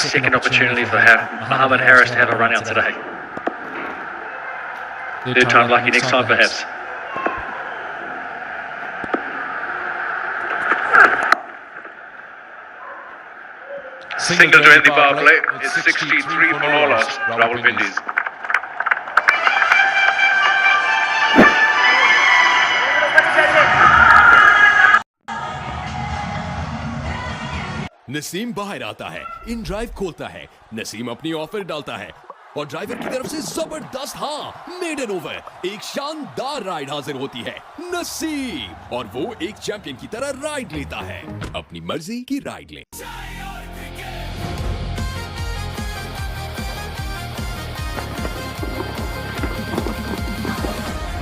second opportunity for Mohammed Harris to have a run out today. Third time lucky, next time perhaps. Single to end the power play. It's 63 for all loss. Rawalpindi. Naseem बाहर आता है, in drive खोलता है, नसीम अपनी offer डालता है और driver की तरफ से जबरदस्त मेडन ओवर, एक शानदार राइड हाजिर होती है नसीम, और वो एक चैंपियन की तरह राइड लेता है, अपनी मर्जी की राइड ले।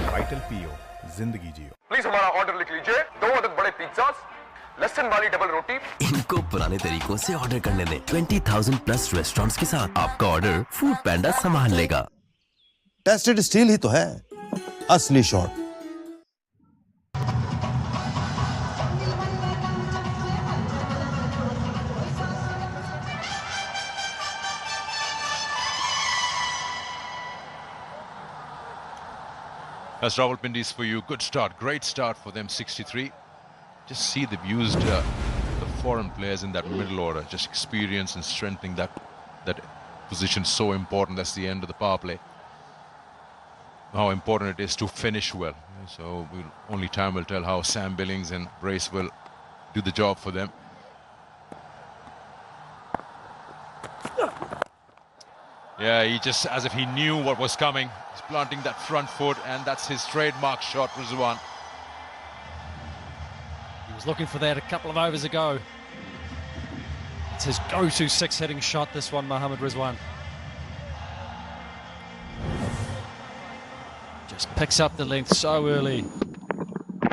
वाइटल पियो, जिंदगी जियो। प्लीज हमारा ऑर्डर लिख लीजिए, 2 अदद बड़े पिज्जा, लहसुन वाली डबल रोटी। इनको पुराने तरीकों से ऑर्डर करने दें। 20,000 प्लस रेस्टोरेंट्स के साथ आपका ऑर्डर फूड पैंडा संभाल लेगा। टेस्टेड स्टील ही तो है असली shot. That's Rawalpindi's for you. Good start, great start for them. 63. Just see they've used the foreign players in that middle order, just experience and strengthening that position so important. That's the end of the power play. How important it is to finish well. So only time will tell how Sam Billings and Brace will do the job for them. Yeah, he just, as if he knew what was coming. He's planting that front foot, and that's his trademark shot, Rizwan. He was looking for that a couple of overs ago. It's his go-to six-hitting shot, this one, Mohammad Rizwan. Just picks up the length so early.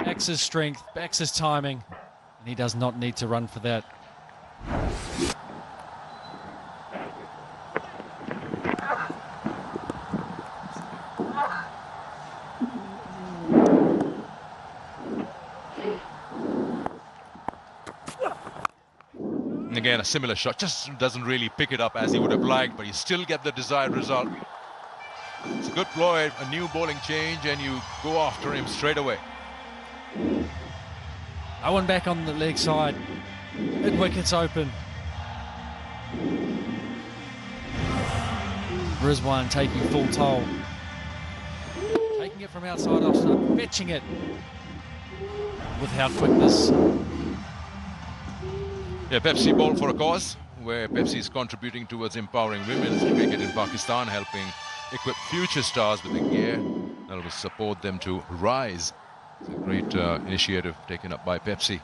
Backs his strength, backs his timing, and he does not need to run for that. Again, a similar shot, just doesn't really pick it up as he would have liked, but you still get the desired result. It's a good ploy, a new bowling change, and you go after him straight away. Owen back on the leg side, mid wickets open. Rizwan taking full toll. Taking it from outside off stump, fetching it with how quick this. Yeah, Pepsi ball for a cause, where Pepsi is contributing towards empowering women's cricket in Pakistan, helping equip future stars with the gear that will support them to rise. It's a great initiative taken up by Pepsi.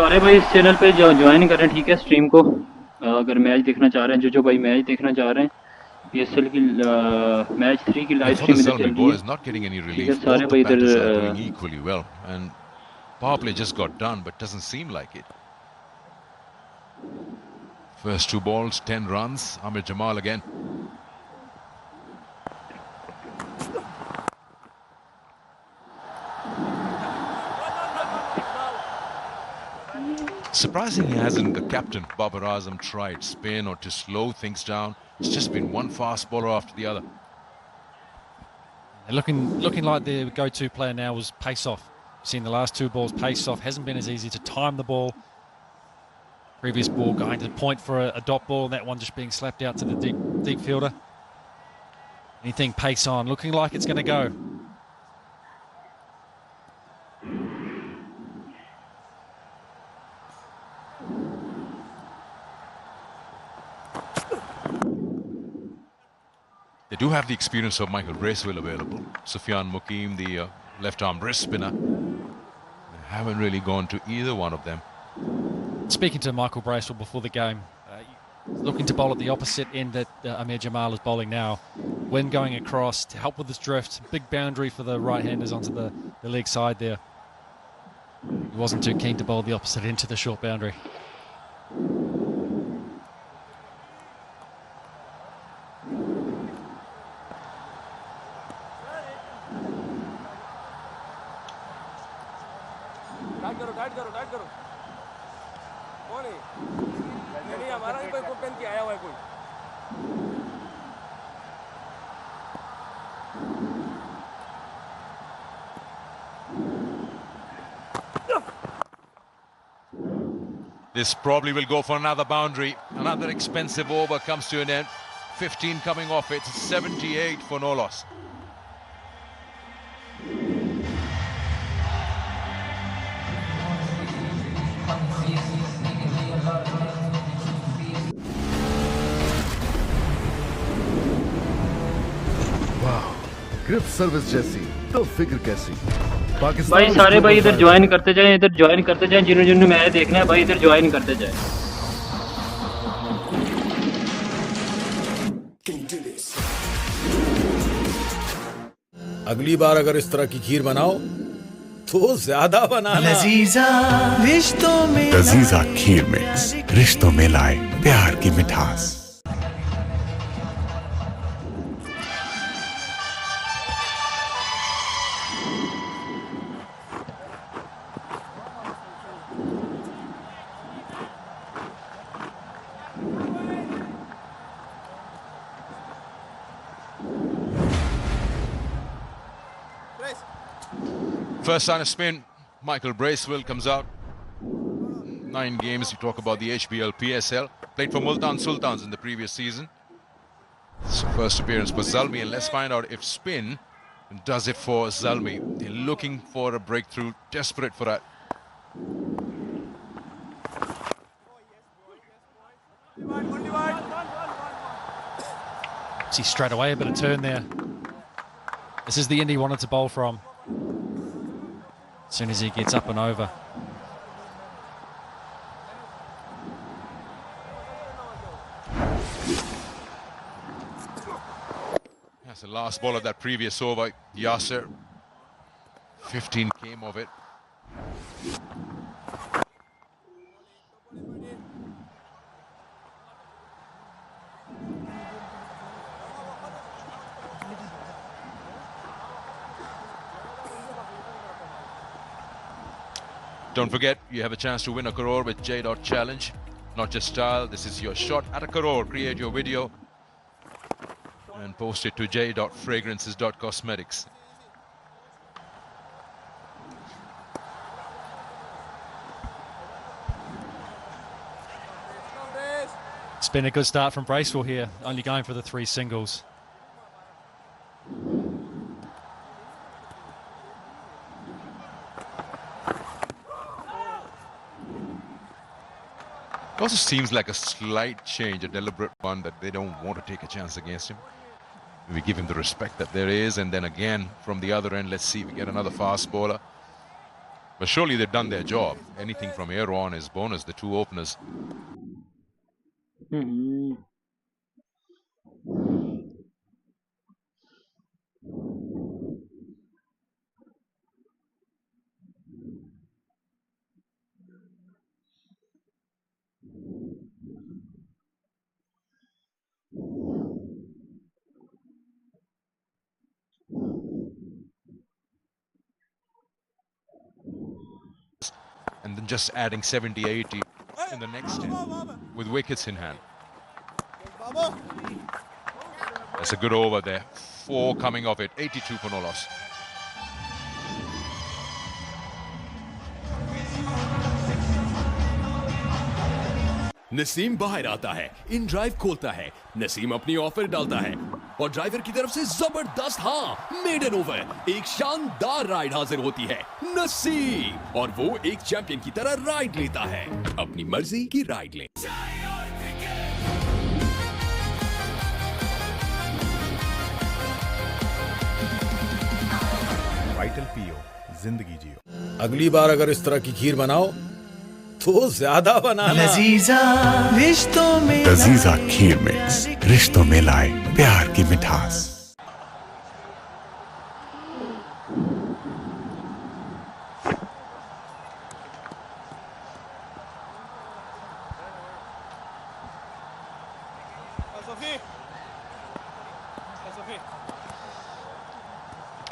सारे भाई इस channel पे join करें, ठीक है, stream को। अगर match देखना चाह रहे हैं, जो भाई मैच देखना चाह रहे हैं, PSL की मैच 3 की लाइव स्ट्रीम इधर चल रही है, ठीक है, सारे भाई इधर। And power play just got done, but doesn't seem like it. First 2 balls, 10 runs. Amir Jamal again. Surprisingly, hasn't the captain Babar Azam tried spin or to slow things down? It's just been one fast bowler after the other. They're looking like their go-to player now was pace off. Seen the last 2 balls pace off, hasn't been as easy to time the ball. Previous ball going to the point for a dot ball, and that one just being slapped out to the deep fielder. Anything pace on, looking like it's going to go. They do have the experience of Michael Bracewell available. Sufyan Mukim, the left-arm wrist spinner. They haven't really gone to either one of them. Speaking to Michael Bracewell before the game, looking to bowl at the opposite end that Amir Jamal is bowling now. Wind going across to help with this drift. Big boundary for the right-handers onto the leg side there. He wasn't too keen to bowl the opposite into the short boundary. This probably will go for another boundary. Another expensive over comes to an end. 15 coming off it. 78 for no loss. Grip service जैसी तो फिक्र कैसी भाई सारे भाई इधर join करते जाएं, इधर ज्वाइन करते जाएं, जिन्होंने मैच देखना है भाई इधर ज्वाइन करते जाएं। अगली बार अगर इस तरह की खीर बनाओ तो ज्यादा बनाना। लजीजा खीर मिक्स रिश्तों में लाए प्यार की मिठास। First sign of spin, Michael Bracewell comes out. 9 games, you talk about the HBL, PSL. Played for Multan Sultans in the previous season. It's first appearance for Zalmi, and let's find out if spin does it for Zalmi. They're looking for a breakthrough, desperate for that. See straight away a bit of turn there. This is the end he wanted to bowl from. As soon as he gets up and over. That's the last ball of that previous over. Yasser. 15 came of it. Don't forget, you have a chance to win a crore with J. Challenge. Not just style, this is your shot at a crore. Create your video and post it to j.fragrances.cosmetics. It's been a good start from Bracewell here, only going for the 3 singles. It also seems like a slight change, a deliberate one, that they don't want to take a chance against him. We give him the respect that there is, and then again, from the other end, let's see if we get another fast bowler. But surely they've done their job. Anything from here on is bonus, the 2 openers. And then just adding 70-80 in the next 10 with wickets in hand. That's a good over there. 4 coming off it. 82 for no loss. Naseem बाहर आता है, in drive खोलता है, नसीम अपनी offer डालता है और driver की तरफ से जबरदस्त मेडन ओवर, एक शानदार राइड हाजिर होती है नसीम, और वो एक चैंपियन की तरह राइड लेता है, अपनी मर्जी की राइड ले। वाइटल पीओ, जिंदगी जियो। अगली बार अगर इस तरह की खीर बनाओ तो ज्यादा बनाना। लजीजा खीर मिक्स रिश्तों में लाए प्यार की मिठास।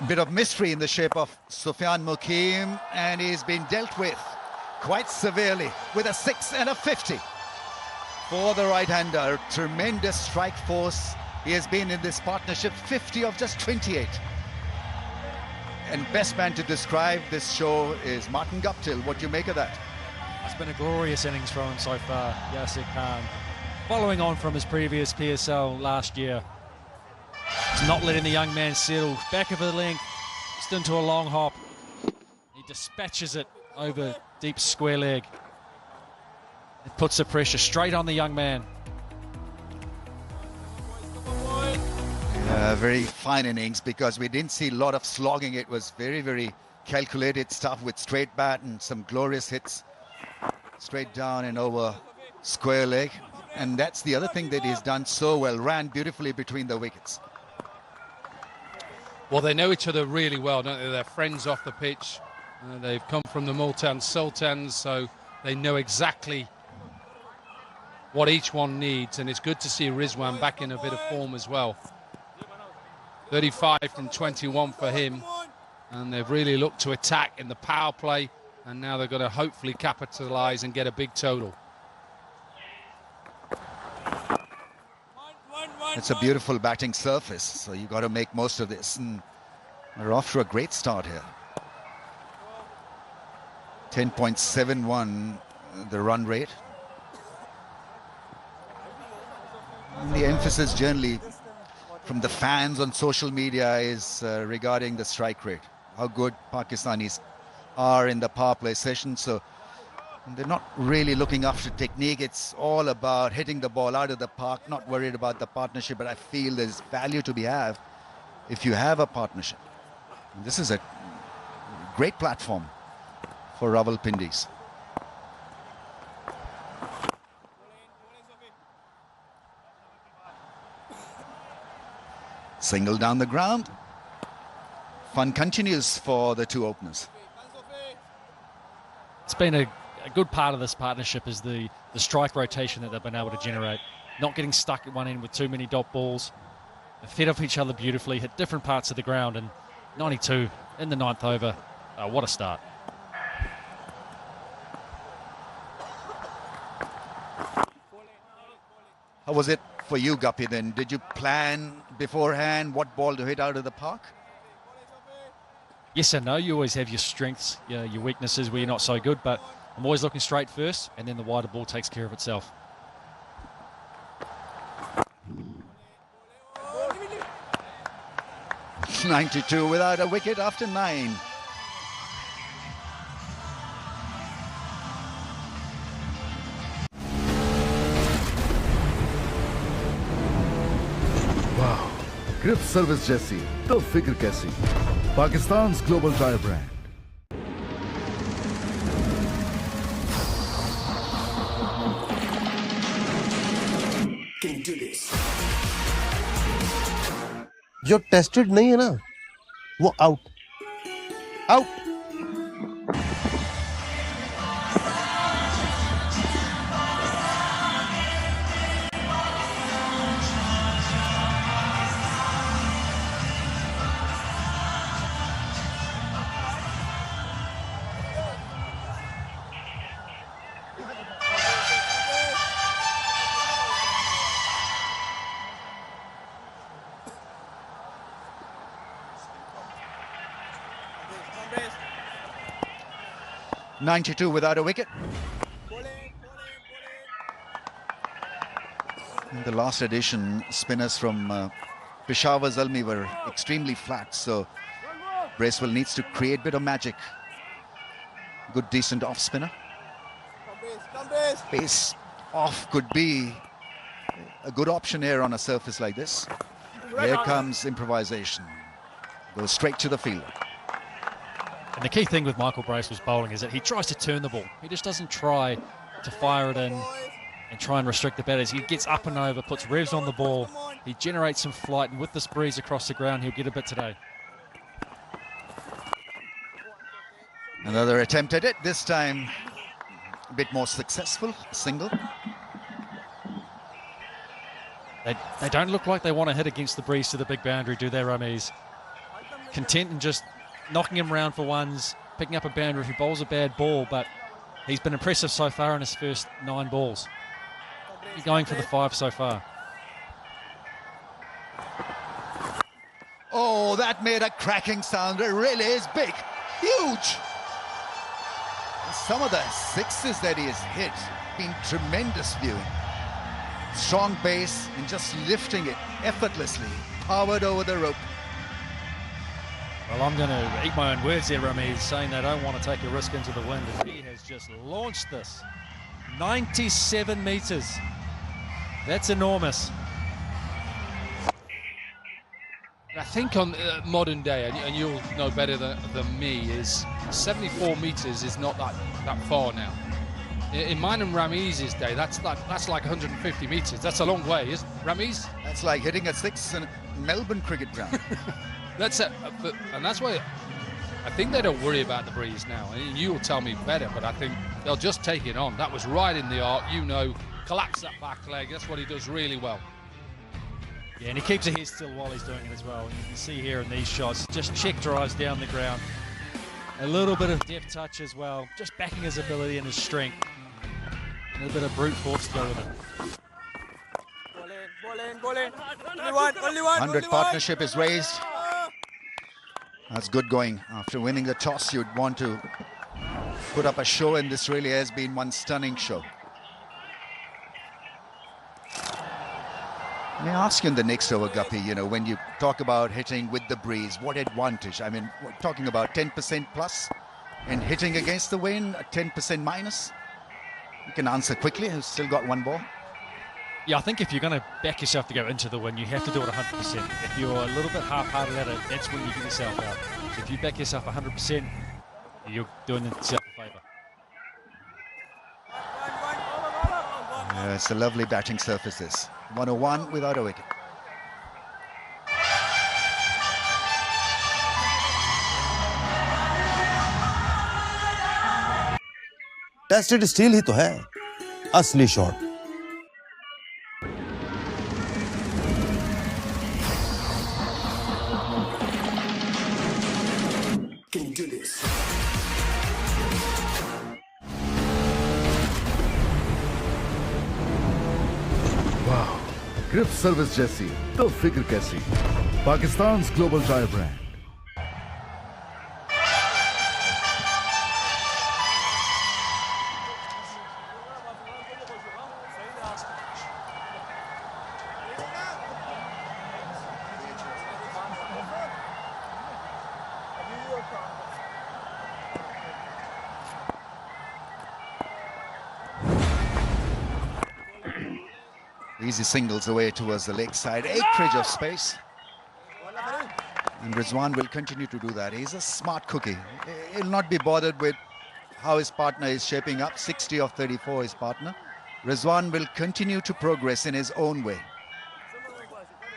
Bit of mystery in the shape of Sufyan Mukim, and he's been dealt with quite severely with a 6 and a 50 for the right-hander. Tremendous strike force. He has been in this partnership 50 of just 28. And best man to describe this show is Martin Guptill. What do you make of that? It's been a glorious innings from him so far, Yasir Khan. Following on from his previous PSL last year. He's not letting the young man settle. Back of the length, just into a long hop. He dispatches it over deep square leg. It puts the pressure straight on the young man. Very fine innings, because we didn't see a lot of slogging. It was very, very calculated stuff with straight bat and some glorious hits straight down and over square leg. And that's the other thing that he's done so well. Ran beautifully between the wickets. Well, they know each other really well, don't they? They're friends off the pitch. They've come from the Multan Sultans, so they know exactly what each one needs. And it's good to see Rizwan back in a bit of form as well. 35 from 21 for him. And they've really looked to attack in the power play. And now they're going to hopefully capitalise and get a big total. It's a beautiful batting surface, so you've got to make most of this. And we're off to a great start here. 10.71 the run rate. And the emphasis generally from the fans on social media is regarding the strike rate. How good Pakistanis are in the power play session. So they're not really looking after technique. It's all about hitting the ball out of the park, not worried about the partnership. But I feel there's value to be had if you have a partnership. And this is a great platform for Rawalpindis. Single down the ground. Fun continues for the two openers. It's been a good part of this partnership is the strike rotation that they've been able to generate. Not getting stuck at one end with too many dot balls. They fed off each other beautifully, hit different parts of the ground, and 92 in the 9th over. What a start. How was it for you, Guppy, then? Did you plan beforehand what ball to hit out of the park? Yes and no. You always have your strengths, your weaknesses where you're not so good, but I'm always looking straight first, and then the wider ball takes care of itself. .92 without a wicket after 9. वाह, grip service जैसी तो फिक्र कैसी। Pakistan global tyre brand. जो tested नहीं है ना, वो out out. .92 without a wicket. In the last edition, spinners from Peshawar Zalmi were extremely flat, so Bracewell needs to create a bit of magic. Good, decent off spinner. Pace off could be a good option here on a surface like this. Here comes improvisation. Goes straight to the fielder. And the key thing with Michael Bracewell's bowling is that he tries to turn the ball. He just doesn't try to fire it in and try and restrict the batters. He gets up and over, puts revs on the ball. He generates some flight, and with this breeze across the ground, he'll get a bit today. Another attempt at it, this time a bit more successful, single. They don't look like they want to hit against the breeze to the big boundary, do they, Ramiz? Content in just knocking him around for ones, picking up a boundary if he bowls a bad ball, but he's been impressive so far in his first 9 balls. He's going for the 5 so far. Oh, that made a cracking sound. It really is big, huge. Some of the 6s that he has hit been tremendous viewing. Strong base and just lifting it effortlessly, powered over the rope. Well, I'm going to eat my own words there, Ramiz, saying they don't want to take a risk into the wind. And he has just launched this. 97 metres. That's enormous. I think on modern day, and you'll know better than me, is 74 metres is not that far now. In mine and Ramiz's day, that's like 150 metres. That's a long way, isn't it, Ramiz? That's like hitting a 6 in Melbourne cricket ground. That's it, and that's why I think they don't worry about the breeze now. And you'll tell me better, but I think they'll just take it on. That was right in the art, collapse that back leg. That's what he does really well. Yeah, and he keeps a head still while he's doing it as well. And you can see here in these shots, just check drives down the ground. A little bit of deft touch as well, just backing his ability and his strength. A little bit of brute force to go with it. 100 partnership is raised. That's good going. After winning the toss, you'd want to put up a show, and this really has been one stunning show. May I ask you in the next over, Guppy, when you talk about hitting with the breeze, what advantage? I mean, we're talking about 10% plus and hitting against the wind, 10% minus? You can answer quickly. You've still got 1 ball. Yeah, I think if you're going to back yourself to go into the wind, you have to do it 100%. If you're a little bit half-hearted at it, that's when you get yourself out. So if you back yourself 100%, you're doing yourself a favour. It's a lovely batting surface, this. 101 without a wicket. Tested steel ही तो है असली shot. Can you do this? वाह, grip service जैसी तो फिक्र कैसी. Pakistan global tyre brand. Easy singles away towards the leg side, acreage of space. And Rizwan will continue to do that. He's a smart cookie. He'll not be bothered with how his partner is shaping up. 60 of 34 his partner. Rizwan will continue to progress in his own way.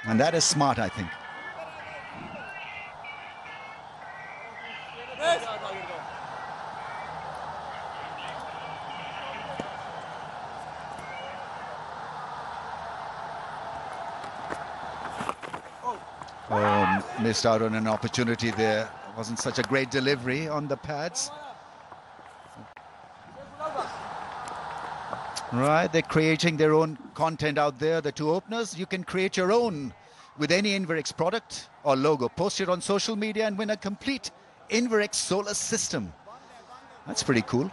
And that is smart, I think. Missed out on an opportunity there. Wasn't such a great delivery on the pads. Right, they're creating their own content out there, the two openers. You can create your own with any Inverex product or logo. Post it on social media and win a complete Inverex solar system. That's pretty cool.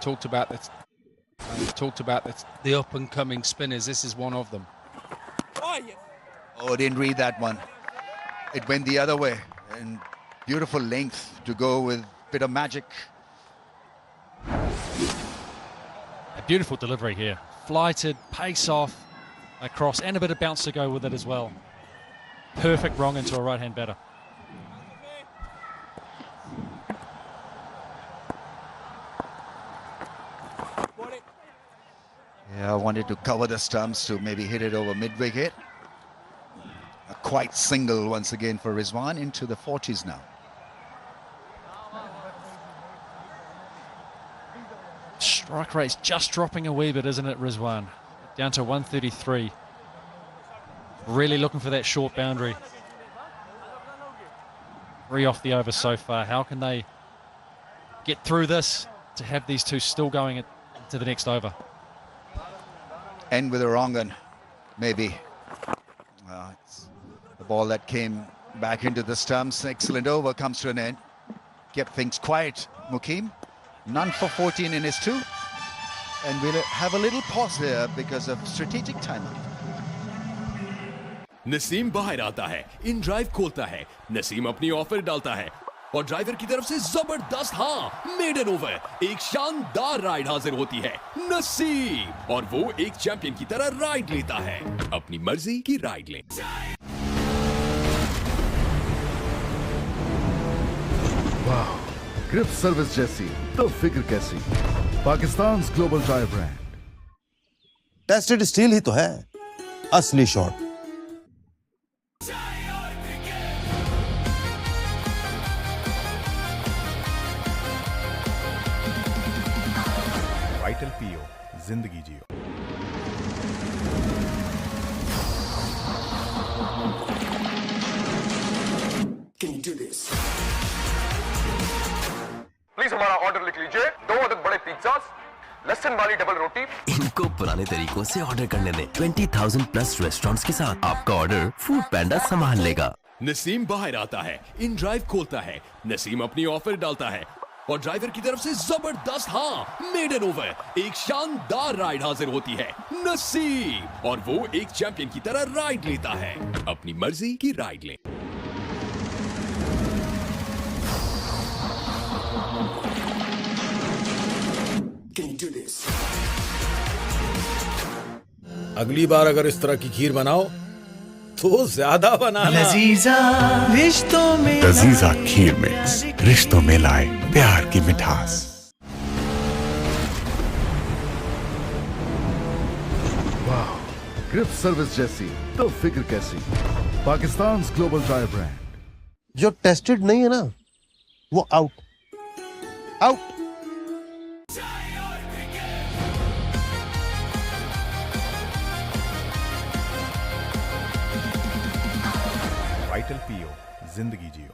talked about this. The up-and-coming spinners. This is one of them. Oh, didn't read that one. It went the other way. And beautiful length to go with a bit of magic. A beautiful delivery here. Flighted, pace off, across, and a bit of bounce to go with it as well. Perfect wrong into a right-hand batter. Yeah, I wanted to cover the stumps to maybe hit it over mid-wicket. A quite single once again for Rizwan, into the 40s now. Strike rate's just dropping a wee bit, isn't it, Rizwan? Down to 133. Really looking for that short boundary. 3 off the over so far. How can they get through this to have these two still going into the next over? End with a wrong one, maybe. It's the ball that came back into the stumps. Excellent over, comes to an end. Kept things quiet, Mukim. None for 14 in his 2. And we'll have a little pause here because of strategic timeout. Naseem बाहर आता है, in drive खोलता है, नसीम अपनी offer डालता है और driver की तरफ से जबरदस्त मेडन ओवर, एक शानदार राइड हाजिर होती है नसीम, और वो एक चैंपियन की तरह राइड लेता है, अपनी मर्जी की राइड लें। वाह, ग्रिप सर्विस जैसी तो फिक्र कैसी। Pakistan global tyre brand. Tested steel ही तो है असली शॉट। वाइटल पीओ, जिंदगी जियो। Can you do this? Please हमारा ऑर्डर लिख लीजिए। 2 अदद बड़े पिज्जास, लहसुन वाली डबल रोटी। इनको पुराने तरीकों से ऑर्डर करने दें। 20,000 प्लस रेस्टोरेंट्स के साथ आपका ऑर्डर फूड पैंडा संभाल लेगा। नसीम बाहर आता है, इन ड्राइव खोलता है, नसीम अपनी ऑफर डालता है और ड्राइवर की तरफ से जबरदस्त मेडन ओवर, एक शानदार राइड हाजिर होती है नसीम, और वो एक चैंपियन की तरह राइड लेता है, अपनी मर्जी की राइड लें। Can you do this? अगली बार अगर इस तरह की खीर बनाओ तो ज्यादा बनाना। लजीजा खीर मिक्स, रिश्तों में लाए प्यार की मिठास। वाह, ग्रिप सर्विस जैसी तो फिक्र कैसी। Pakistan global tyre brand. जो टेस्टेड नहीं है ना, वो आउट आउट। वाइटल पीओ, जिंदगी जियो।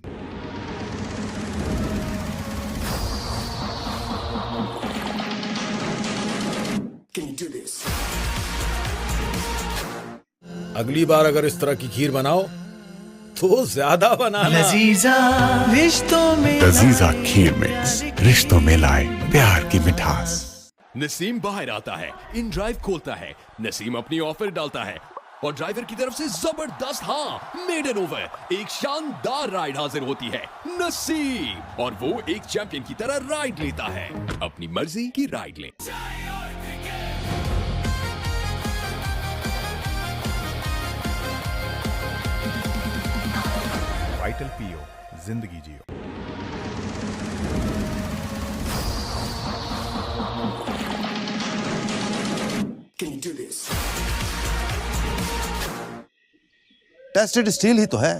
Can you do this? अगली बार अगर इस तरह की खीर बनाओ तो ज्यादा बनाना। लजीजा खीर मिक्स, रिश्तों में लाए प्यार की मिठास। नसीम बाहर आता है, इन ड्राइव खोलता है, नसीम अपनी ऑफर डालता है और ड्राइवर की तरफ से जबरदस्त मेडन ओवर, एक शानदार राइड हाजिर होती है नसीम, और वो एक चैंपियन की तरह राइड लेता है, अपनी मर्जी की राइड लें। वाइटल पीओ, जिंदगी जियो। Can you do this? Tested steel ही तो है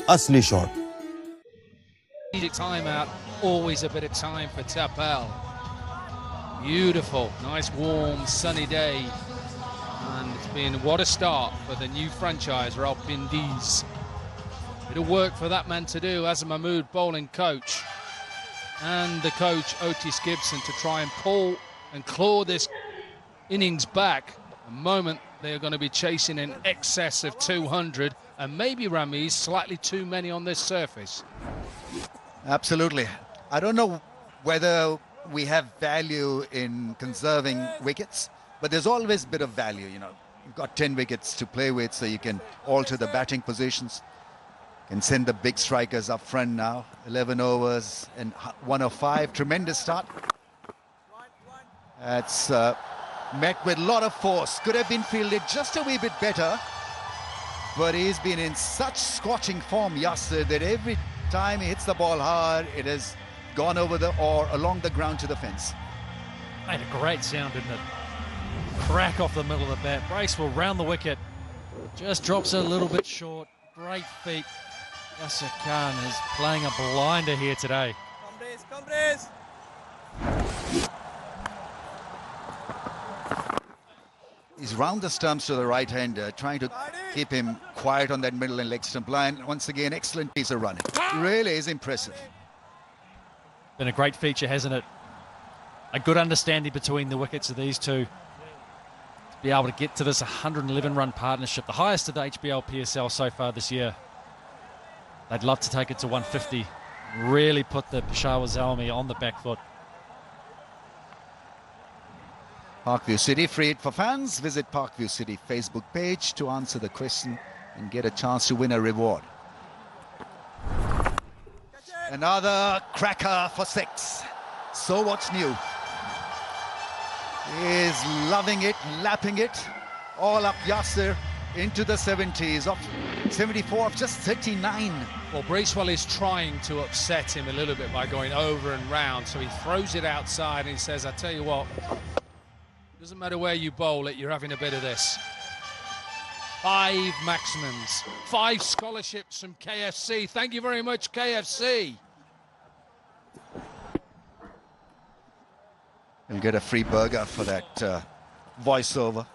असली shot. Timeout, always a bit of time for Tapel. Beautiful, nice warm sunny day, and it's been what a start for the new franchise Rawalpindis. Bit of work for that man to do as a Mahmood bowling coach, and the coach Otis Gibson to try and pull and claw this innings back. The moment they're going to be chasing in excess of 200, and maybe Ramiz slightly too many on this surface. Absolutely. I don't know whether we have value in conserving wickets, but there's always a bit of value, you know. You've got 10 wickets to play with, so you can alter the batting positions. Can send the big strikers up front now. 11 overs and 105. Tremendous start. That's met with a lot of force. Could have been fielded just a wee bit better. But he's been in such scorching form, Yasir, that every time he hits the ball hard, it has gone over or along the ground to the fence. Made a great sound, didn't it? Crack off the middle of the bat. Bracewell round the wicket. Just drops it a little bit short. Great feet. Yasir Khan is playing a blinder here today. Come brace. He's round the stumps to the right-hander, trying to keep him quiet on that middle and leg stump line. Once again, excellent piece of running. Really is impressive. Been a great feature, hasn't it? A good understanding between the wickets of these two. To be able to get to this 111-run partnership, the highest of the HBL PSL so far this year. They'd love to take it to 150. Really put the Peshawar Zalmi on the back foot. Parkview City, free it for fans. Visit Parkview City Facebook page to answer the question and get a chance to win a reward. Another cracker for 6. So what's new? He's loving it, lapping it. All up Yasir into the 70s, off 74 of just 39. Well, Bracewell is trying to upset him a little bit by going over and round, so he throws it outside and he says, I tell you what, doesn't matter where you bowl it, you're having a bit of this. 5 maximums, 5 scholarships from KFC. Thank you very much, KFC. He'll get a free burger for that voiceover.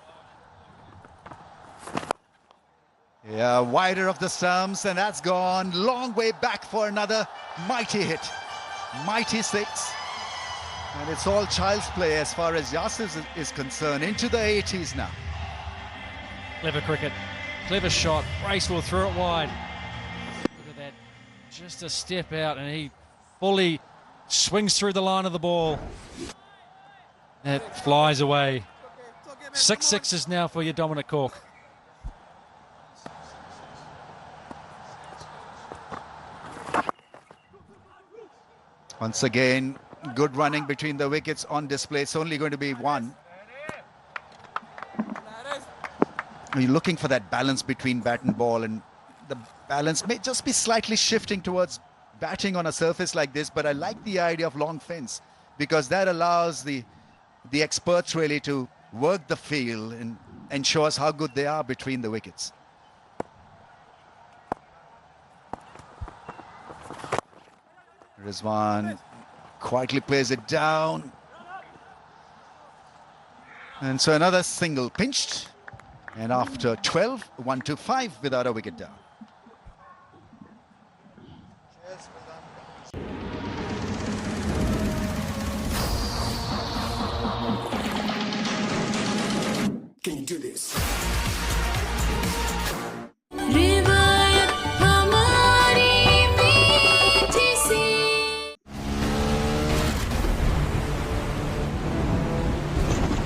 Yeah, wider of the stumps, and that's gone. Long way back for another mighty hit. Mighty 6. And it's all child's play as far as Yasir is concerned. Into the 80s now. Clever cricket. Clever shot. Bracewell threw it wide. Look at that. Just a step out, and he fully swings through the line of the ball. It flies away. 6 sixes now for your Dominic Cork. Once again, good running between the wickets on display. It's only going to be 1. You're looking for that balance between bat and ball, and the balance may just be slightly shifting towards batting on a surface like this, but I like the idea of long fence because that allows the experts really to work the field and show us how good they are between the wickets. Rizwan quietly plays it down. And so another single pinched. And after 12, 1-5 without a wicket down. Can you do this?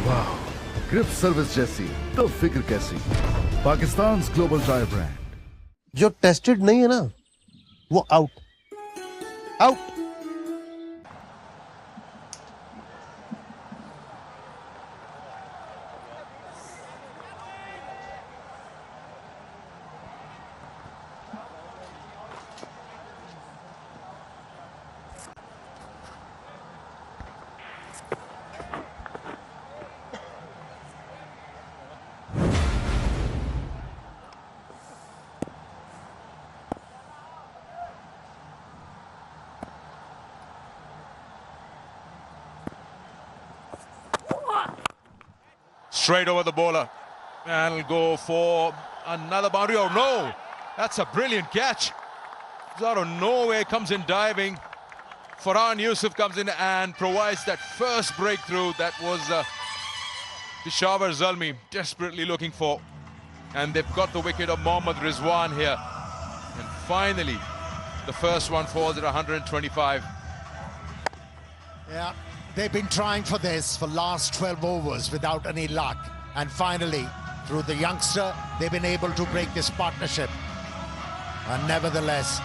Wow, grip service जैसी तो फिक्र कैसी? पाकिस्तान's global drive brand. जो tested नहीं है ना, वो out. Out. Straight over the bowler, and he'll go for another boundary. Oh no, that's a brilliant catch. It's out of nowhere, comes in diving. Farhan Yusuf comes in and provides that first breakthrough that was Peshawar Zalmi desperately looking for. And they've got the wicket of Mohammad Rizwan here. And finally, the first one falls at 125. Yeah, They've been trying for this for last 12 overs without any luck. And finally, through the youngster, they've been able to break this partnership. And nevertheless,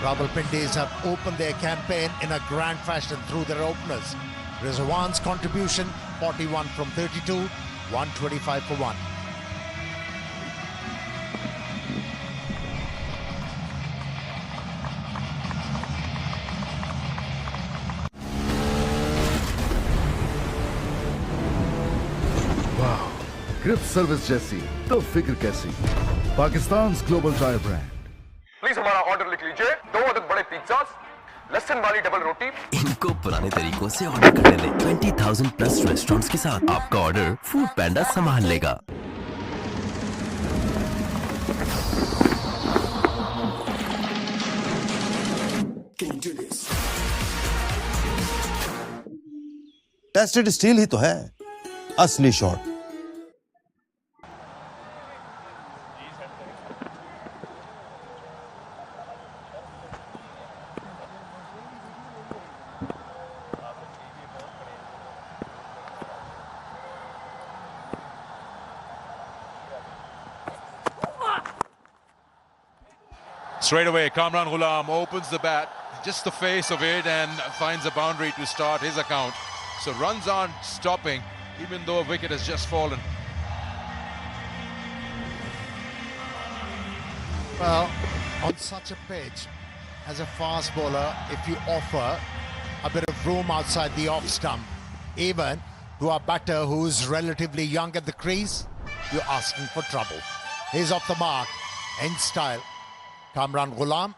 Rawalpindis have opened their campaign in a grand fashion through their openers. Rizwan's contribution, 41 from 32, 125 for 1. Grip service जैसी तो फिक्र कैसी Pakistan global drive brand please हमारा order लिख लीजिए 2 अदद बड़े pizzas लहसुन वाली डबल रोटी इनको पुराने तरीकों से ऑर्डर करने दें 20,000 प्लस रेस्टोरेंट्स के साथ आपका ऑर्डर फूड पैंडा संभाल लेगा। टेस्टेड स्टील ही तो है असली shot. Straight away, Kamran Ghulam opens the bat, just the face of it, and finds a boundary to start his account. So runs aren't stopping, even though a wicket has just fallen. Well, on such a pitch, as a fast bowler, if you offer a bit of room outside the off stump, even to a batter who's relatively young at the crease, you're asking for trouble. He's off the mark, in style. Kamran Ghulam.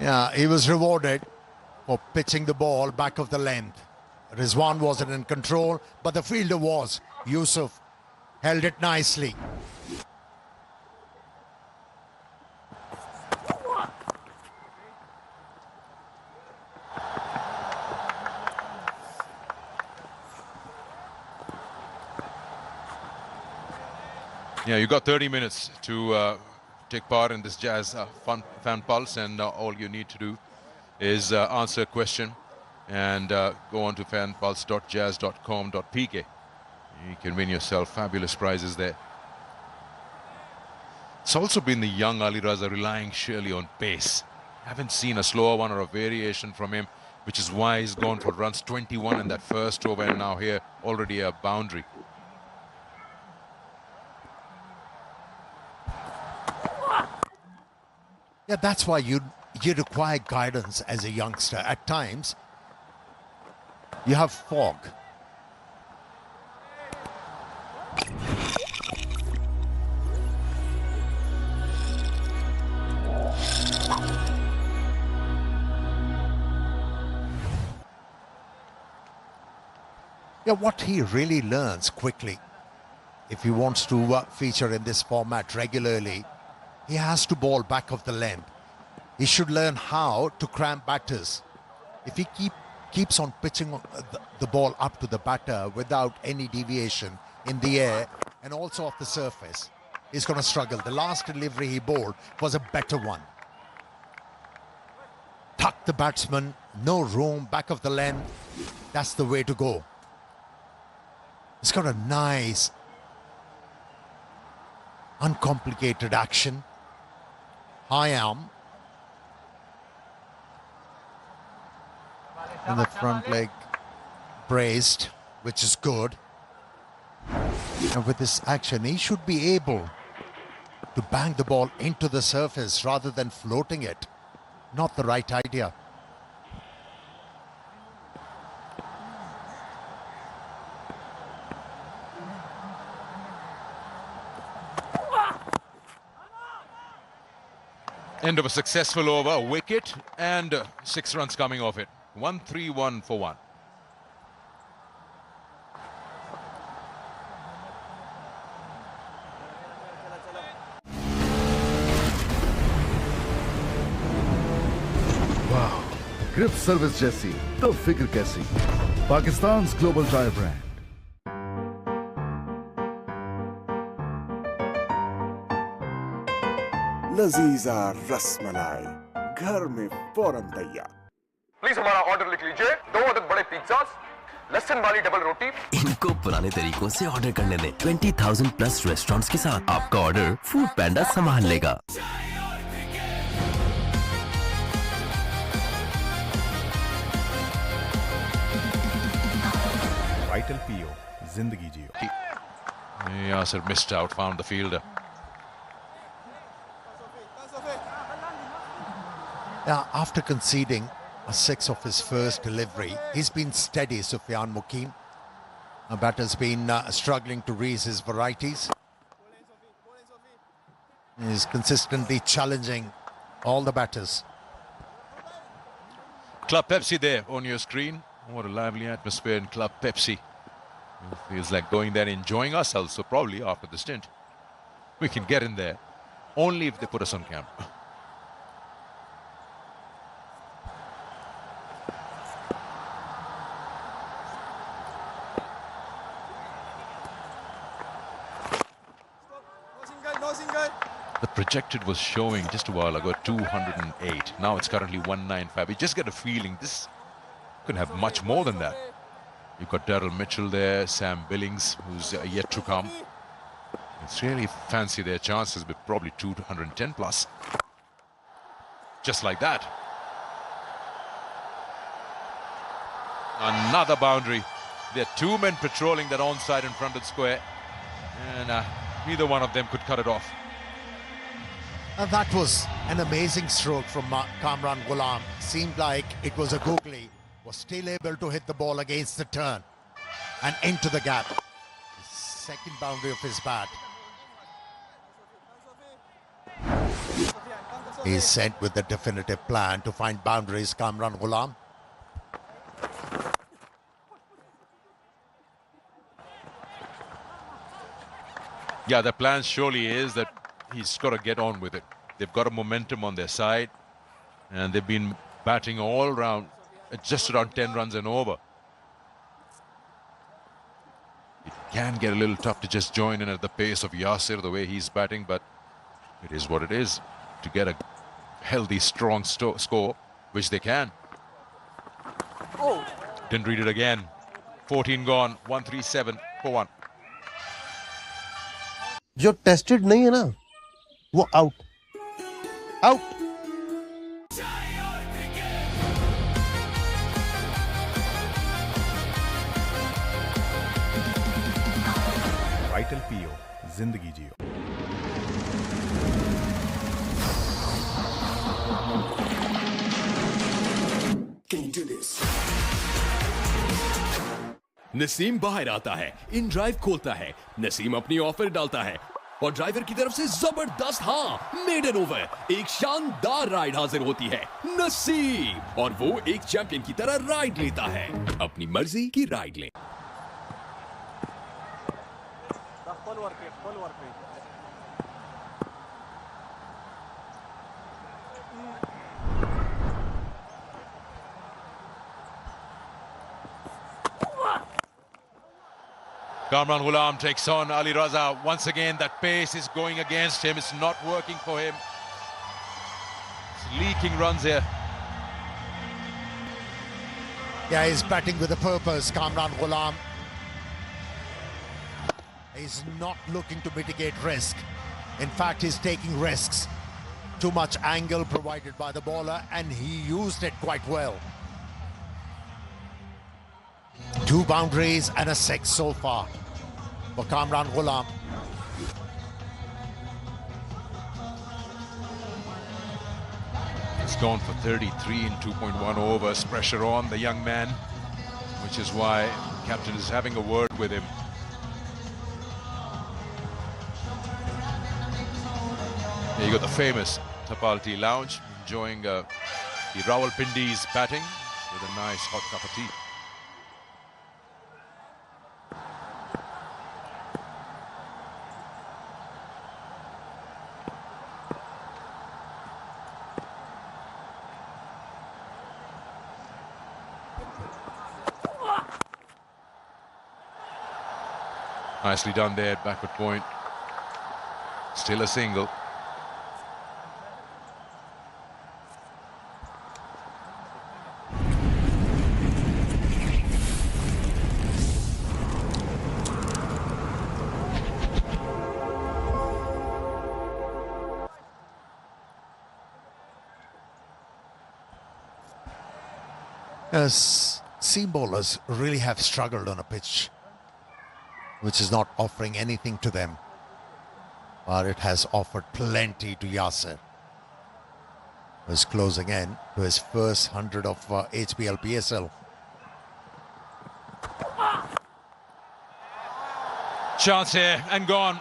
Yeah, he was rewarded for pitching the ball back of the length. Rizwan wasn't in control, but the fielder was. Yusuf held it nicely. Yeah, you got 30 minutes to take part in this Jazz fan pulse, and all you need to do is answer a question and go on to fanpulse.jazz.com.pk. You can win yourself fabulous prizes there. It's also been the young Ali Raza relying surely on pace. Haven't seen a slower one or a variation from him, which is why he's gone for runs 21 in that first over, and now here already a boundary. Yeah, that's why you require guidance as a youngster. At times, you have fog. Yeah, what he really learns quickly, if he wants to feature in this format regularly, he has to bowl back of the length. He should learn how to cramp batters. If he keeps on pitching the ball up to the batter without any deviation in the air and also off the surface, he's going to struggle. The last delivery he bowled was a better one. Tuck the batsman, no room, back of the length. That's the way to go. He's got a nice, uncomplicated action. High arm. And the front leg braced, which is good. And with this action, he should be able to bang the ball into the surface rather than floating it. Not the right idea. End of a successful over, a wicket, and 6 runs coming off it. 1-3-1 for 1. वाह, grip service जैसी तो फिक्र कैसी Pakistan global drive brand. Lazeeza rasmalai घर में फौरन तैयार। Please हमारा ऑर्डर लिख लीजिए, 2 अदद बड़े पिज्जास, लहसुन वाली डबल रोटी। इनको पुराने तरीकों से ऑर्डर करने दें। 20,000 प्लस रेस्टोरेंट्स के साथ आपका ऑर्डर फूड पैंडा संभाल लेगा। वाइटल पीओ, जिंदगी जियो। Yasser missed out, found the fielder. Now, after conceding a 6 of his first delivery, he's been steady, Sufyan Mukim. The batter's been struggling to raise his varieties. He's consistently challenging all the batters. Club Pepsi there on your screen. What a lively atmosphere in Club Pepsi. It feels like going there and enjoying ourselves. So probably after the stint, we can get in there. Only if they put us on camera. The projected was showing just a while ago 208. Now it's currently 195. You just get a feeling this could have much more than that. You've got Daryl Mitchell there, Sam Billings, who's yet to come. It's really fancy their chances, but probably 210 plus. Just like that. Another boundary. There are 2 men patrolling that onside in front of the square, and neither one of them could cut it off. That was an amazing stroke from Kamran Ghulam. Seemed like it was a googly. Was still able to hit the ball against the turn and into the gap. Second boundary of his bat. He's sent with the definitive plan to find boundaries, Kamran Ghulam. Yeah, the plan surely is that he's got to get on with it. They've got a momentum on their side, and they've been batting all round. Just around 10 runs and over. It can get a little tough to just join in at the pace of Yasser, the way he's batting, but it is what it is. To get a healthy, strong score, which they can. Oh. Didn't read it again. 14 gone, 137 for 1. जो tested नहीं है ना, वो out out. Vital पीओ, जिंदगी जियो। Can you do this? Naseem बाहर आता है, इन ड्राइव खोलता है, नसीम अपनी ऑफर डालता है और ड्राइवर की तरफ से जबरदस्त मेडन ओवर, एक शानदार राइड हाजिर होती है। नसीम, और वो एक चैंपियन की तरह राइड लेता है। अपनी मर्जी की राइड लें। Kamran Ghulam takes on Ali Raza. Once again, that pace is going against him. It's not working for him. It's leaking runs here. Yeah, he's batting with a purpose, Kamran Ghulam. He's not looking to mitigate risk. In fact, he's taking risks. Too much angle provided by the bowler, and he used it quite well. 2 boundaries and a 6 so far for Kamran Ghulam. He's gone for 33 in 2.1 overs. Pressure on the young man, which is why captain is having a word with him. There you got the famous Tapalti Lounge, enjoying the Rawalpindi's batting with a nice hot cup of tea. Nicely done there at backward point. Still a single. Seam bowlers really have struggled on a pitch which is not offering anything to them, but it has offered plenty to Yasir, who is closing in to his first 100 of HBL PSL. Chance here and gone.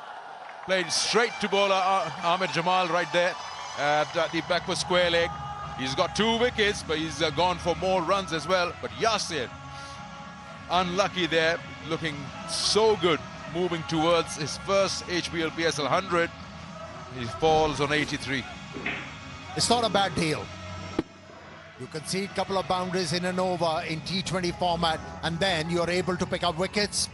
Played straight to bowler Ahmed Jamal right there at the backward square leg. He's got 2 wickets, but he's gone for more runs as well. But Yasir, unlucky there, looking so good, moving towards his first HBL PSL 100. He falls on 83. It's not a bad deal. You can see a couple of boundaries in an over in T20 format, and then you're able to pick up wickets.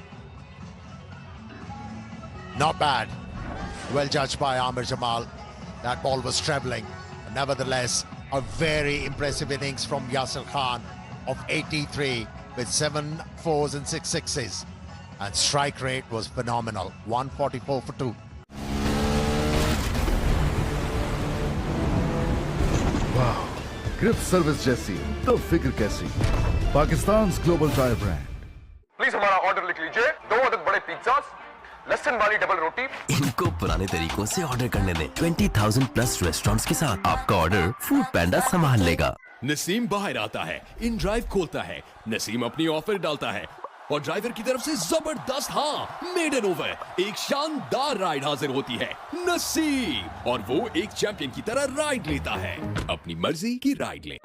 Not bad. Well judged by Amir Jamal. That ball was travelling. Nevertheless, a very impressive innings from Yasir Khan of 83 with 7 4s and 6 6s. And strike rate was phenomenal. 144 for 2. वाह, grip service जैसी तो फिक्र कैसी। Pakistan global drive brand. Please हमारा order लिख लीजिए। 2 अदद बड़े पिज्जास, लहसुन वाली डबल रोटी। इनको पुराने तरीकों से ऑर्डर करने दें। 20,000 प्लस रेस्टोरेंट्स के साथ आपका ऑर्डर फूड पैंडा संभाल लेगा। नसीम बाहर आता है, इन ड्राइव खोलता है, नसीम अपनी ऑफर डालता है और ड्राइवर की तरफ से जबरदस्त मेडन ओवर, एक शानदार राइड हाजिर होती है। नसीम और वो एक चैंपियन की तरह राइड लेता है। अपनी मर्जी की राइड लें।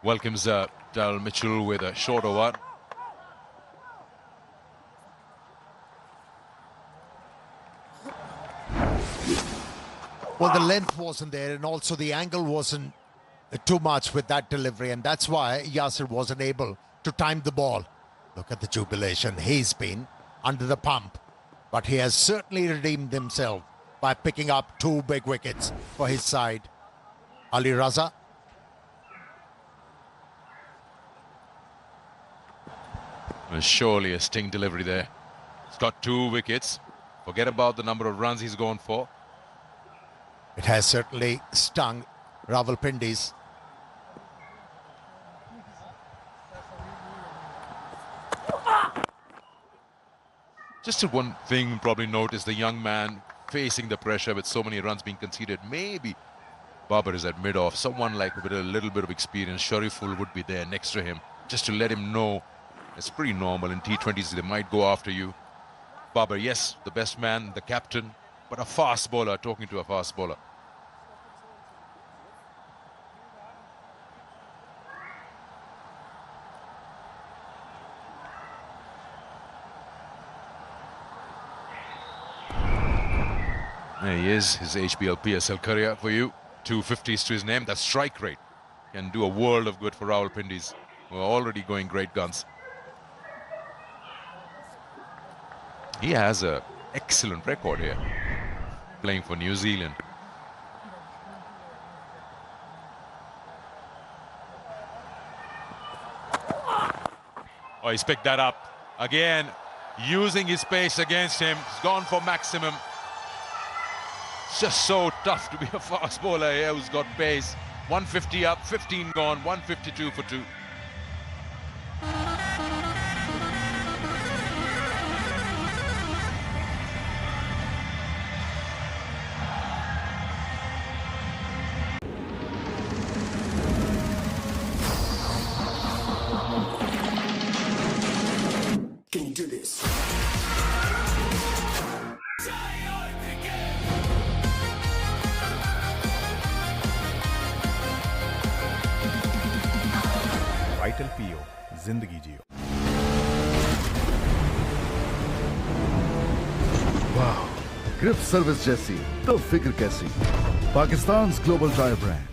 Welcomes Daryl Mitchell with a shorter one. Well, the length wasn't there, and also the angle wasn't too much with that delivery, and that's why Yasir wasn't able to time the ball. Look at the jubilation. He's been under the pump, but he has certainly redeemed himself by picking up 2 big wickets for his side. Ali Raza. Well, surely a sting delivery there. He's got 2 wickets. Forget about the number of runs he's gone for. It has certainly stung Rawalpindis. Just one thing probably note is the young man facing the pressure with so many runs being conceded. Maybe Babar is at mid-off. Someone like with a little bit of experience, Shariful would be there next to him, just to let him know it's pretty normal. In T20s, they might go after you. Babar, yes, the best man, the captain, but a fast bowler, talking to a fast bowler. There he is, his HBL PSL career for you. 250s to his name. That strike rate can do a world of good for Rawalpindis, who are already going great guns. He has an excellent record here, playing for New Zealand. Oh, he's picked that up. Again, using his pace against him. He's gone for maximum. It's just so tough to be a fast bowler here who's got pace. 150 up, 15 gone, 152 for 2. Can you do this? Vital पीओ, जिंदगी जियो। वाह, grip service जैसी तो फिक्र कैसी। Pakistan global drive brand.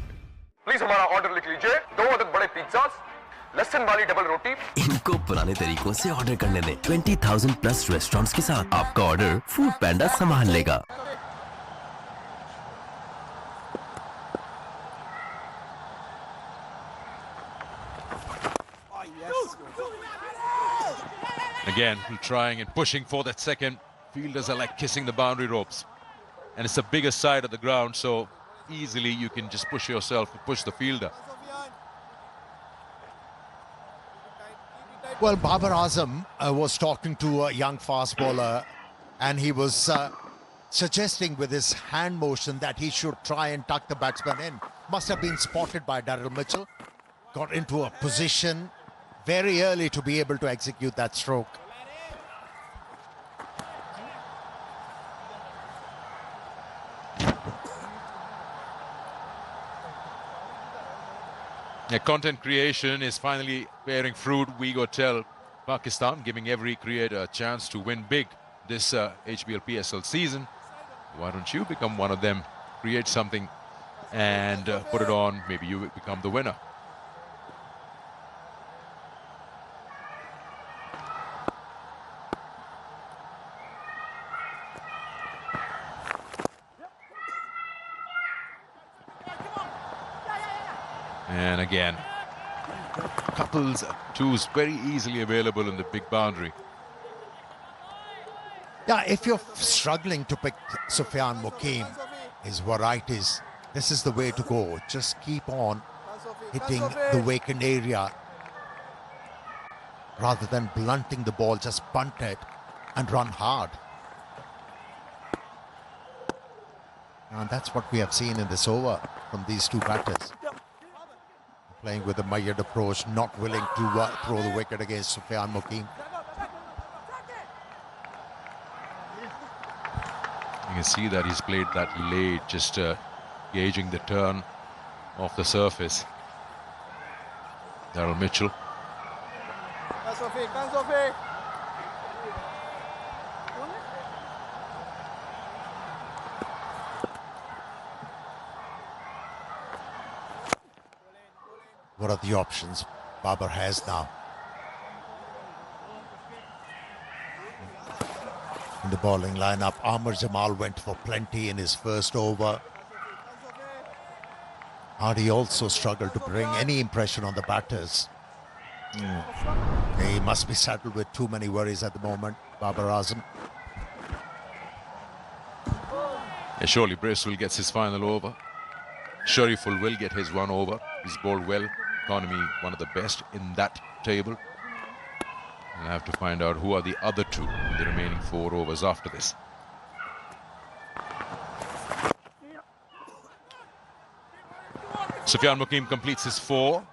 Please हमारा order लिख लीजिए। 2 अदद बड़े पिज्जास, लहसुन वाली डबल रोटी। इनको पुराने तरीकों से ऑर्डर करने दें। 20,000 प्लस रेस्टोरेंट्स के साथ आपका ऑर्डर फूड पैंडा संभाल लेगा। Again, trying and pushing for that second. Fielders are like kissing the boundary ropes. And it's the bigger side of the ground, so easily you can just push yourself and push the fielder. Well, Babar Azam was talking to a young fast bowler, and he was suggesting with his hand motion that he should try and tuck the batsman in. Must have been spotted by Daryl Mitchell. Got into a position very early to be able to execute that stroke. Yeah, content creation is finally bearing fruit. We go tell Pakistan, giving every creator a chance to win big this HBL PSL season. Why don't you become one of them? Create something and put it on. Maybe you become the winner. And again, couples, twos very easily available in the big boundary. Yeah, if you're struggling to pick Sufyan Mukim, his varieties, this is the way to go. Just keep on hitting the vacant area rather than blunting the ball. Just bunt it and run hard. And that's what we have seen in this over from these two batters. Playing with a measured approach, not willing to throw the wicket against Sufyan Mukim. You can see that he's played that late, just gauging the turn off the surface. Daryl Mitchell. What are the options Babar has now? In the bowling lineup, Amar Jamal went for plenty in his first over. Hardy also struggled to bring any impression on the batters. He must be saddled with too many worries at the moment, Babar Azam. Yeah, surely Bracewell gets his final over. Shariful will get his one over. He's bowled well. Economy, one of the best in that table. We'll have to find out who are the other two in the remaining 4 overs after this. Sufyan Mukim completes his 4.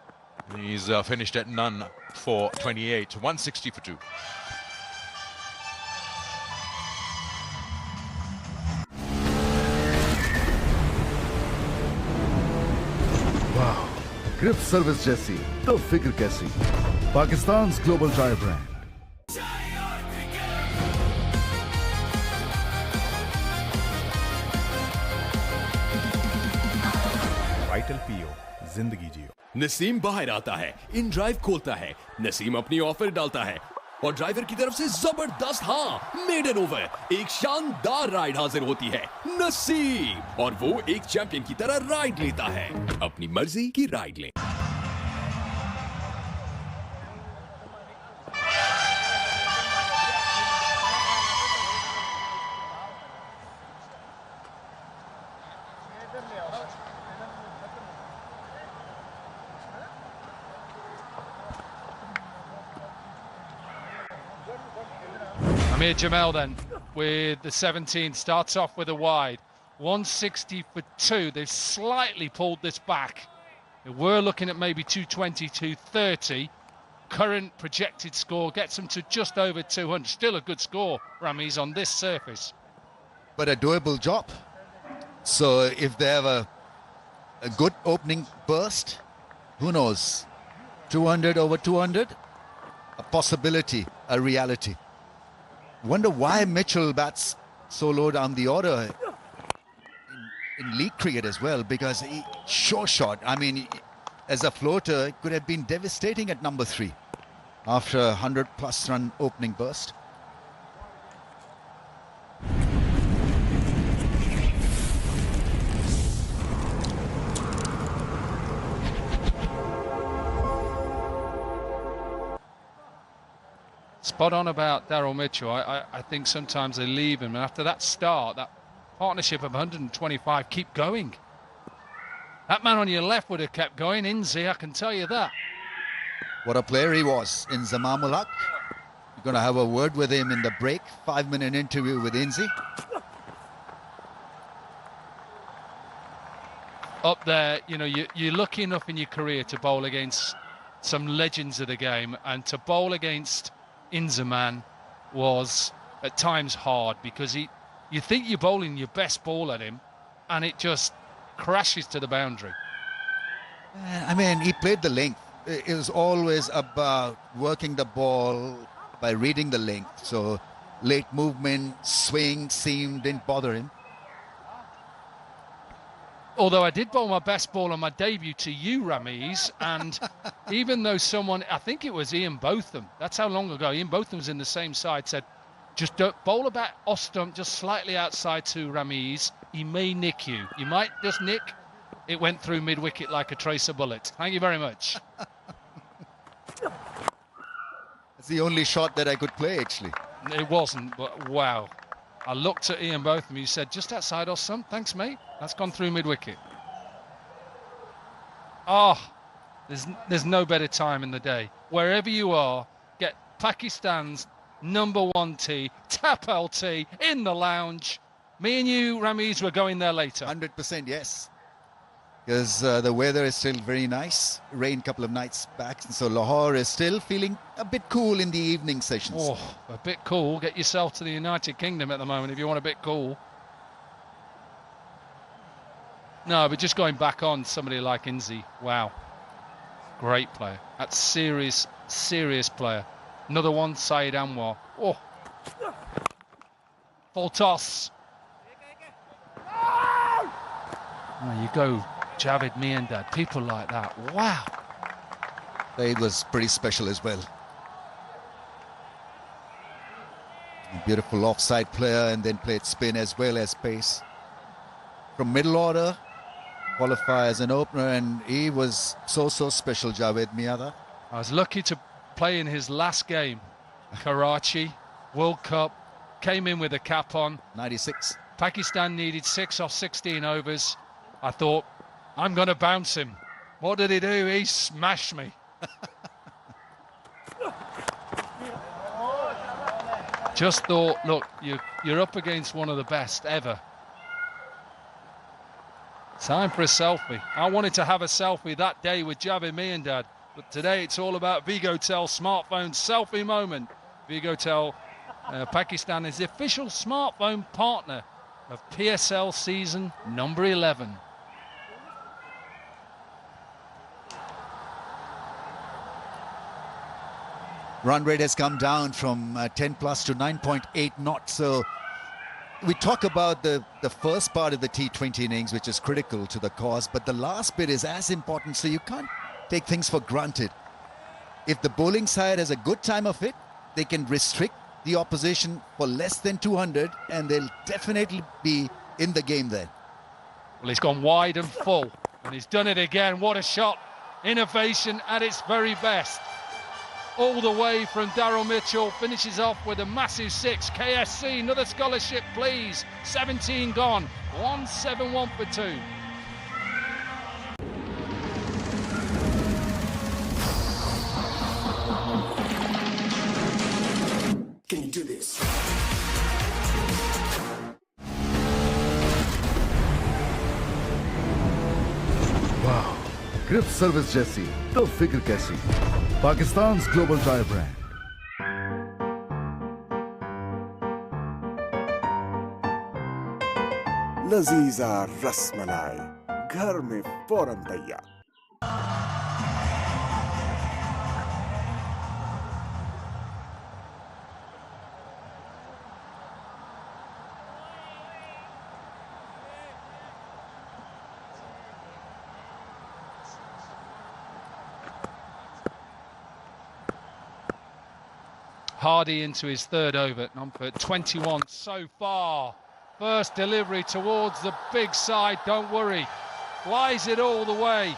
He's finished at none for 28. 160 for 2. वाह, grip service जैसी तो फिक्र कैसी। Pakistan global drive brand. Vital पीओ, जिंदगी जियो। नसीम बाहर आता है, इन ड्राइव खोलता है, नसीम अपनी ऑफर डालता है और ड्राइवर की तरफ से जबरदस्त मेडन ओवर, एक शानदार राइड हाजिर होती है। नसीम और वो एक चैंपियन की तरह राइड लेता है। अपनी मर्जी की राइड लें। Amir Jamel then with the 17, starts off with a wide. 160 for 2. They've slightly pulled this back. They were looking at maybe 220, 230. Current projected score gets them to just over 200. Still a good score, Ramiz, on this surface. But a doable job. So if they have a good opening burst, who knows? 200 over 200? A possibility, a reality. Wonder why Mitchell bats so low down the order in league cricket as well, because he sure shot. I mean, as a floater, it could have been devastating at number 3 after a 100+ run opening burst. Spot on about Daryl Mitchell. I think sometimes they leave him, and after that start, that partnership of 125, keep going. That man on your left would have kept going, Inzi, I can tell you that. What a player he was in Zamamulak. You're going to have a word with him in the break. 5-minute interview with Inzi. Up there, you know, you're lucky enough in your career to bowl against some legends of the game, and to bowl against Inzamam was at times hard, because you think you're bowling your best ball at him and it just crashes to the boundary. I mean, he played the length. It was always about working the ball by reading the length. So late movement, swing, seam didn't bother him. Although I did bowl my best ball on my debut to you, Ramiz, and even though someone, I think it was Ian Botham, that's how long ago, Ian Botham was in the same side, said, just don't bowl about off stump, just slightly outside to Ramiz. He may nick you. You might just nick. It went through mid-wicket like a tracer bullet. Thank you very much. It's the only shot that I could play, actually. It wasn't, but wow. I looked at Ian Botham, he said, just outside off stump. Thanks, mate. That's gone through mid-wicket. Oh, there's no better time in the day. Wherever you are, get Pakistan's #1 tee, tap LT, in the lounge. Me and you, Ramiz, we're going there later. 100%, yes. Because the weather is still very nice. Rain a couple of nights back, and so Lahore is still feeling a bit cool in the evening sessions. Oh, a bit cool. Get yourself to the United Kingdom at the moment if you want a bit cool. No, but just going back on somebody like Inzi, wow. Great player. That's serious player. Another one, Saeed Anwar. Oh. Full toss. There you go, Javed Miandad. People like that. Wow. Saeed was pretty special as well. A beautiful offside player, and then played spin as well as pace. From middle order, qualify as an opener, and he was so special, Javed Miandad. I was lucky to play in his last game, Karachi, World Cup, came in with a cap on. 96. Pakistan needed 6 off 16 overs. I thought, I'm going to bounce him. What did he do? He smashed me. Just thought, look, you're up against one of the best ever. Time for a selfie. I wanted to have a selfie that day with Javed Miandad, but today it's all about Vigotel smartphone selfie moment. Vigotel, Pakistan is the official smartphone partner of PSL season number 11. Run rate has come down from 10 plus to 9.8 knots. So we talk about the first part of the T20 innings, which is critical to the cause, but the last bit is as important, so you can't take things for granted. If the bowling side has a good time of it, they can restrict the opposition for less than 200, and they'll definitely be in the game then. Well, he's gone wide and full, and he's done it again. What a shot. Innovation at its very best. All the way from Daryl Mitchell, finishes off with a massive 6. KSC, another scholarship, please. 17 gone. 171 for 2. Can you do this? वाह, grip service जैसी तो फिक्र कैसी। Pakistan global drive brand. Lazeeza rasmalai घर में फौरन तैयार। Hardy into his third over, number 21 so far. First delivery towards the big side, don't worry. Flies it all the way.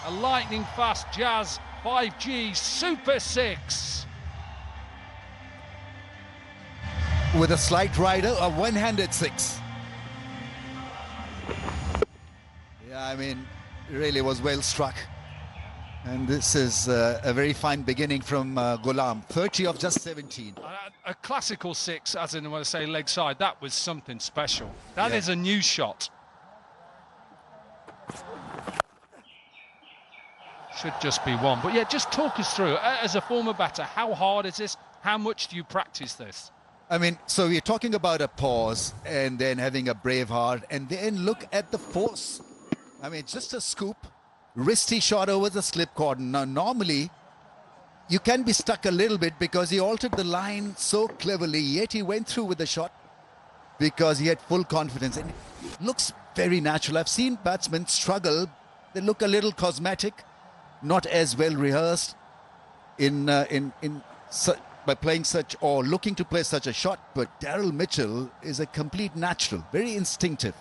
A lightning fast Jazz 5G Super 6. With a slight rider, a one-handed 6. Yeah, I mean, really was well struck. And this is a very fine beginning from Ghulam. 30 of just 17. A classical 6, as in when I say leg side, that was something special. That is a new shot. Should just be one. But yeah, just talk us through, as a former batter, how hard is this? How much do you practice this? I mean, so we're talking about a pause and then having a brave heart and then look at the force. I mean, just a scoop, wristy shot over the slip cordon. Now, normally, you can be stuck a little bit because he altered the line so cleverly, yet he went through with the shot because he had full confidence. And it looks very natural. I've seen batsmen struggle. They look a little cosmetic, not as well rehearsed by playing such or looking to play such a shot. But Daryl Mitchell is a complete natural, very instinctive.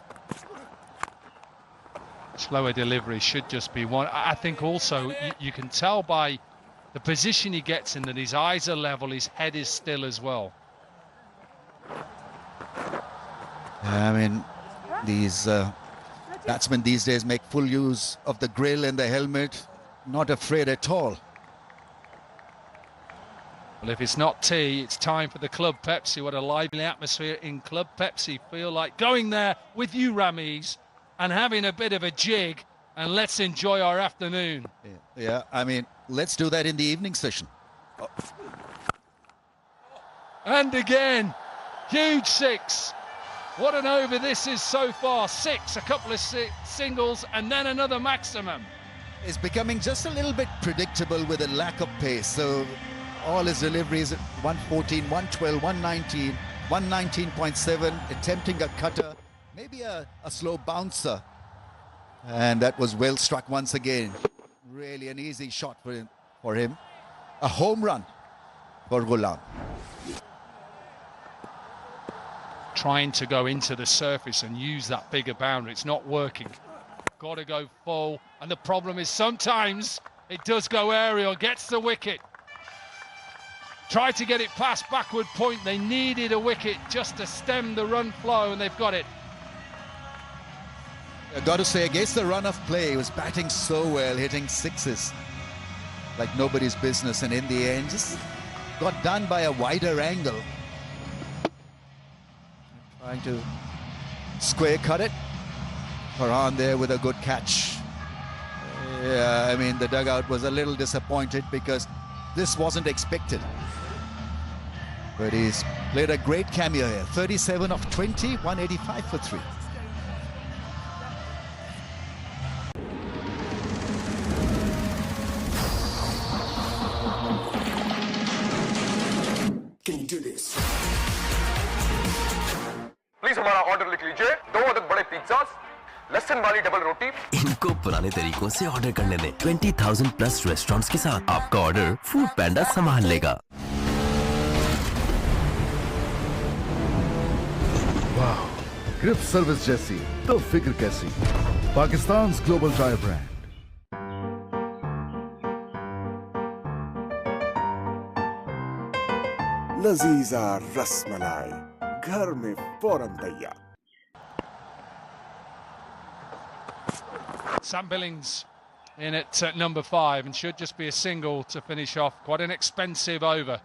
Slower delivery should just be one. I think also you can tell by the position he gets in that his eyes are level, his head is still as well. I mean, these batsmen these days make full use of the grill and the helmet, not afraid at all. Well, if it's not tea, it's time for the Club Pepsi. What a lively atmosphere in Club Pepsi. Feel like going there with you, Ramiz, and having a bit of a jig, and let's enjoy our afternoon. Yeah, I mean, let's do that in the evening session. Oh. And again, huge 6. What an over this is so far. 6, a couple of singles, and then another maximum. It's becoming just a little bit predictable with a lack of pace. So all his deliveries at 114, 112, 119, 119.7, attempting a cutter, maybe a slow bouncer. And that was well struck once again. Really an easy shot for him. A home run for Ghulam. Trying to go into the surface and use that bigger boundary. It's not working. Got to go full. And the problem is sometimes it does go aerial, gets the wicket. Tried to get it past backward point. They needed a wicket just to stem the run flow, and they've got it. I've got to say, against the run of play, he was batting so well, hitting 6s like nobody's business, and in the end just got done by a wider angle. Trying to square cut it. Farhan there with a good catch. Yeah, I mean, the dugout was a little disappointed because this wasn't expected. But he's played a great cameo here. 37 of 20, 185 for 3. Can you do this? Please हमारा order लिख लीजिए 2 अदद बड़े pizzas लहसुन वाली double रोटी इनको पुराने तरीकों से ऑर्डर करने दें 20,000 प्लस रेस्टोरेंट्स के साथ आपका ऑर्डर फूड पैंडा संभाल लेगा। वाह, ग्रिप सर्विस जैसी तो फिक्र कैसी। Pakistan global dry brand. Lazeeza rasmalai घर में फौरन तैयार। Sam Billings in at number 5 and should just be a single to finish off. Quite an expensive over.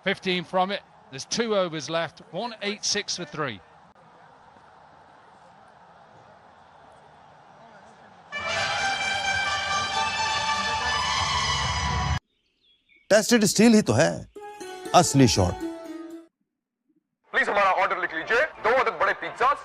15 from it. There's 2 overs left. 186 for 3. Tested steel ही तो है असली शॉट। प्लीज हमारा order लिख लीजिए 2 अदद बड़े पिज्जास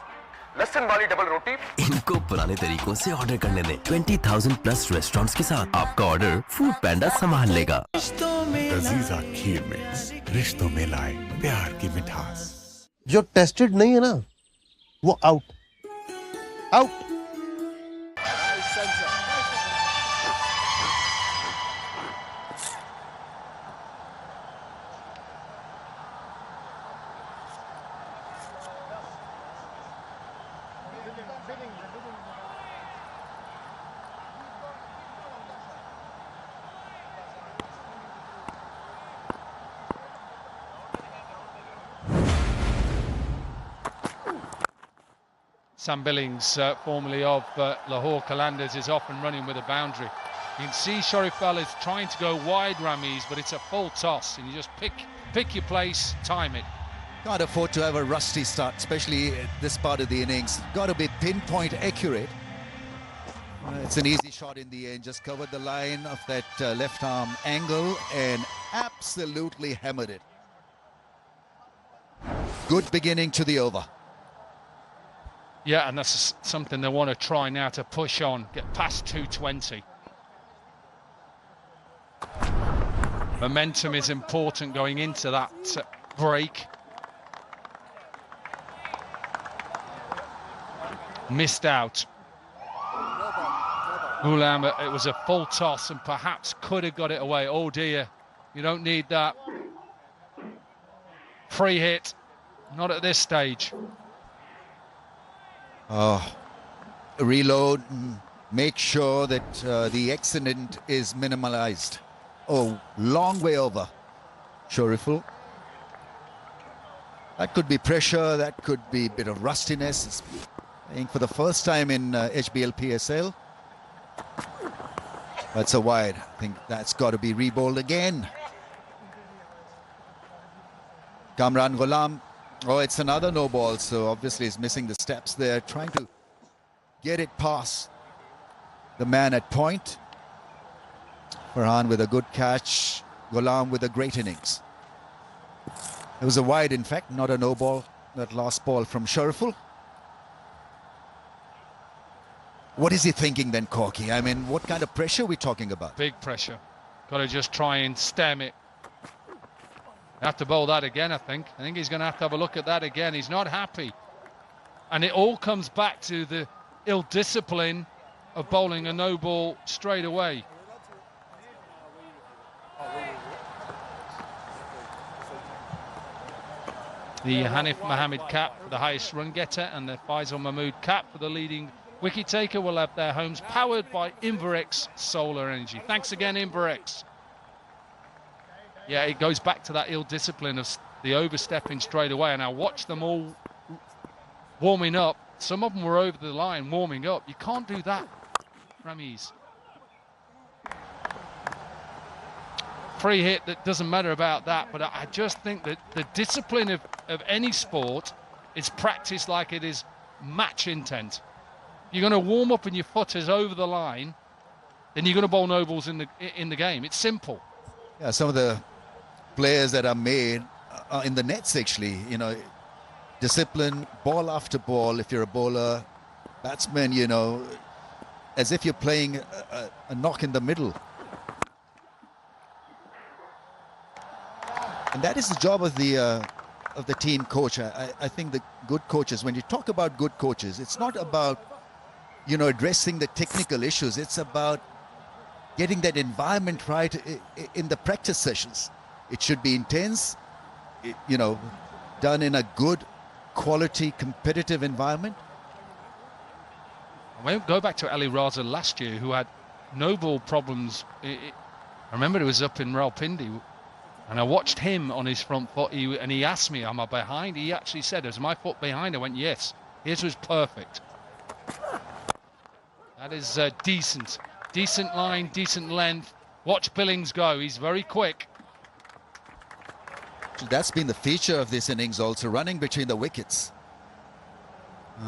लहसुन वाली डबल रोटी इनको पुराने तरीकों से ऑर्डर करने दें 20,000 प्लस रेस्टोरेंट्स के साथ आपका ऑर्डर फूड पैंडा संभाल लेगा। लजीजा खीर मिक्स रिश्तों में लाए प्यार की मिठास। जो टेस्टेड नहीं है ना वो out out. Sam Billings, formerly of Lahore Qalandars, is off and running with a boundary. You can see Sharifal is trying to go wide, Ramiz, but it's a full toss, and you just pick your place, time it. Can't afford to have a rusty start, especially at this part of the innings. Got to be pinpoint accurate. It's an easy shot in the end, just covered the line of that left arm angle and absolutely hammered it. Good beginning to the over. Yeah, and that's something they want to try now, to push on, get past 220. Momentum is important going into that break. Missed out. Ghulam, it was a full toss and perhaps could have got it away. Oh dear, you don't need that. Free hit, not at this stage. Reload, make sure that the accident is minimalized. Oh, long way over. Shariful. That could be pressure, that could be a bit of rustiness. It's playing for the first time in HBL PSL. That's a wide. I think that's got to be rebowled again. Kamran Ghulam. Oh, it's another no ball, so obviously he's missing the steps there, trying to get it past the man at point. Farhan with a good catch, Ghulam with a great innings. It was a wide, in fact, not a no ball, that last ball from Shariful. What is he thinking then, Corky? I mean, what kind of pressure are we talking about? Big pressure. Got to just try and stem it. Have to bowl that again, I think. I think he's going to have a look at that again. He's not happy. And it all comes back to the ill-discipline of bowling a no ball straight away. The Hanif Mohammed cap for the highest run getter and the Faisal Mahmood cap for the leading wicket taker will have their homes powered by Inverex Solar Energy. Thanks again, Inverex. Yeah, it goes back to that ill-discipline of the overstepping straight away, and I watched them all warming up. Some of them were over the line warming up. You can't do that, Ramiz. Free hit, that doesn't matter about that, but I just think that the discipline of any sport is practiced like it is match intent. You're going to warm up and your foot is over the line, then you're going to bowl no balls in the game. It's simple. Yeah, some of the players that are made are in the nets, actually. You know, discipline, ball after ball. If you're a bowler, batsman, you know, as if you're playing a knock in the middle. And that is the job of the team coach. I think the good coaches, when you talk about good coaches, it's not about, you know, addressing the technical issues. It's about getting that environment right in the practice sessions. It should be intense, you know, done in a good quality competitive environment. I won't go back to Ali Raza last year, who had no ball problems. I remember it was up in Rawalpindi, and I watched him on his front foot, and he asked me, am I behind? He actually said, is my foot behind? I went, yes. His was perfect. That is decent. Decent line, decent length. Watch Billings go. He's very quick. That's been the feature of this innings also, running between the wickets.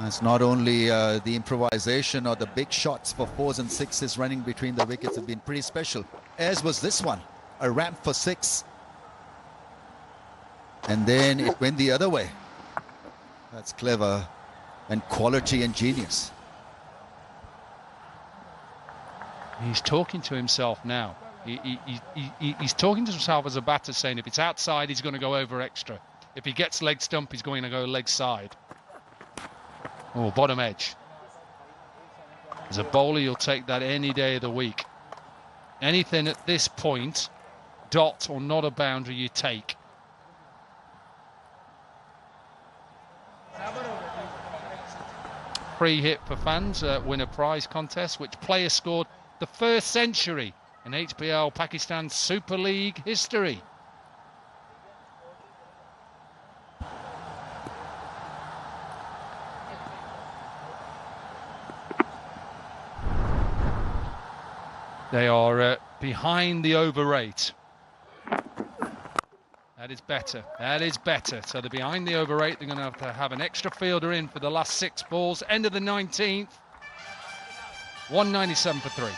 It's not only the improvisation or the big shots for 4s and 6s running between the wickets have been pretty special, as was this one. A ramp for 6. And then it went the other way. That's clever and quality and genius. He's talking to himself now. He's talking to himself as a batter, saying if it's outside, he's going to go over extra. If he gets leg stump, he's going to go leg side. Oh, bottom edge. As a bowler, you'll take that any day of the week. Anything at this point, dot or not a boundary, you take. Free hit for fans, win a prize contest. Which player scored the first century in HBL Pakistan Super League history? They are behind the over rate. That is better. That is better. So they're behind the over rate. They're going to have an extra fielder in for the last 6 balls. End of the 19th. 197 for 3.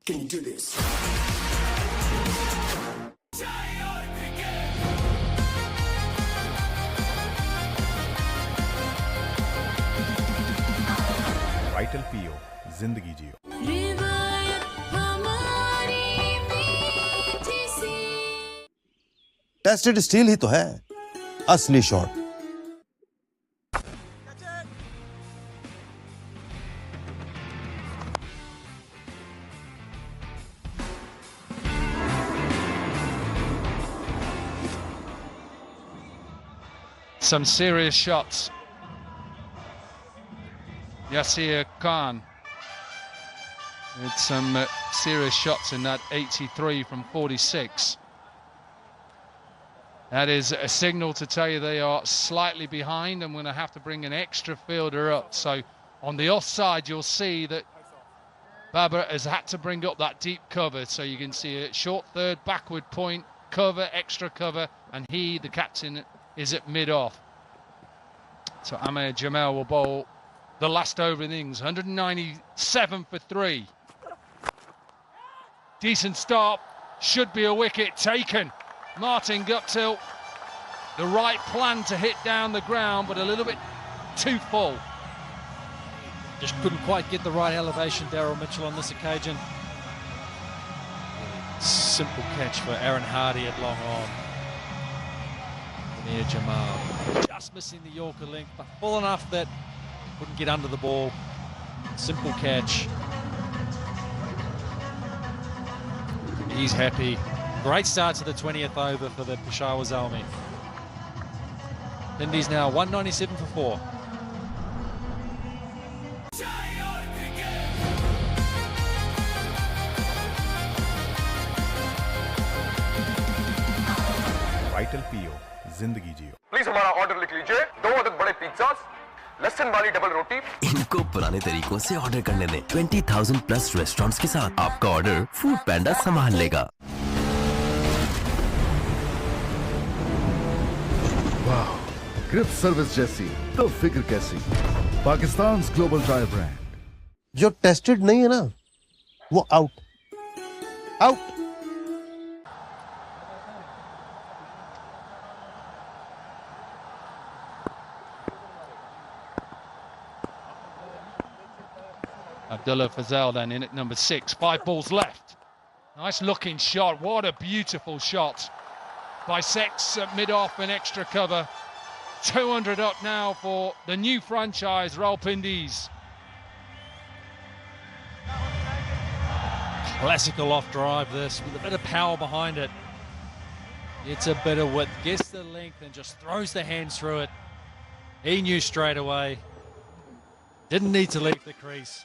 Can you do this? Vital पीओ जिंदगी जियो। Tested steel ही तो है असली shot. Some serious shots. Yasir Khan with some serious shots in that 83 from 46. That is a signal to tell you they are slightly behind. I'm going to have to bring an extra fielder up. So on the offside, you'll see that Babar has had to bring up that deep cover. So you can see a short third, backward point, cover, extra cover, and he, the captain, is at mid-off. So Amir Jamel will bowl the last over innings, 197 for 3. Decent start, should be a wicket taken. Martin Guptill, the right plan to hit down the ground, but a little bit too full. Just couldn't quite get the right elevation, Daryl Mitchell, on this occasion. Simple catch for Aaron Hardy at long on. Amir Jamal just missing the Yorker length, but full enough that wouldn't get under the ball. Simple catch. He's happy. Great start to the 20th over for the Peshawar Zalmi. Indies now 197 for 4. Vital पीओ जिंदगी जियो। Please हमारा order लिख लीजिए, 2 अदद बड़े pizzas, लहसुन वाली double रोटी। इनको पुराने तरीकों से ऑर्डर करने दें। 20,000 प्लस रेस्टोरेंट्स के साथ आपका ऑर्डर फूड पैंडा संभाल लेगा। वाह, ग्रिप सर्विस जैसी तो फिक्र कैसी। Pakistan global drive brand. जो टेस्टेड नहीं है ना, वो out out. Abdullah Fazal then in at number 6. 5 balls left. Nice looking shot. What a beautiful shot by Sex at mid-off and extra cover. 200 up now for the new franchise, Rawalpindis. Classical off drive this, with a bit of power behind it. It's a bit of width, gets the length and just throws the hands through it. He knew straight away. Didn't need to leave the crease.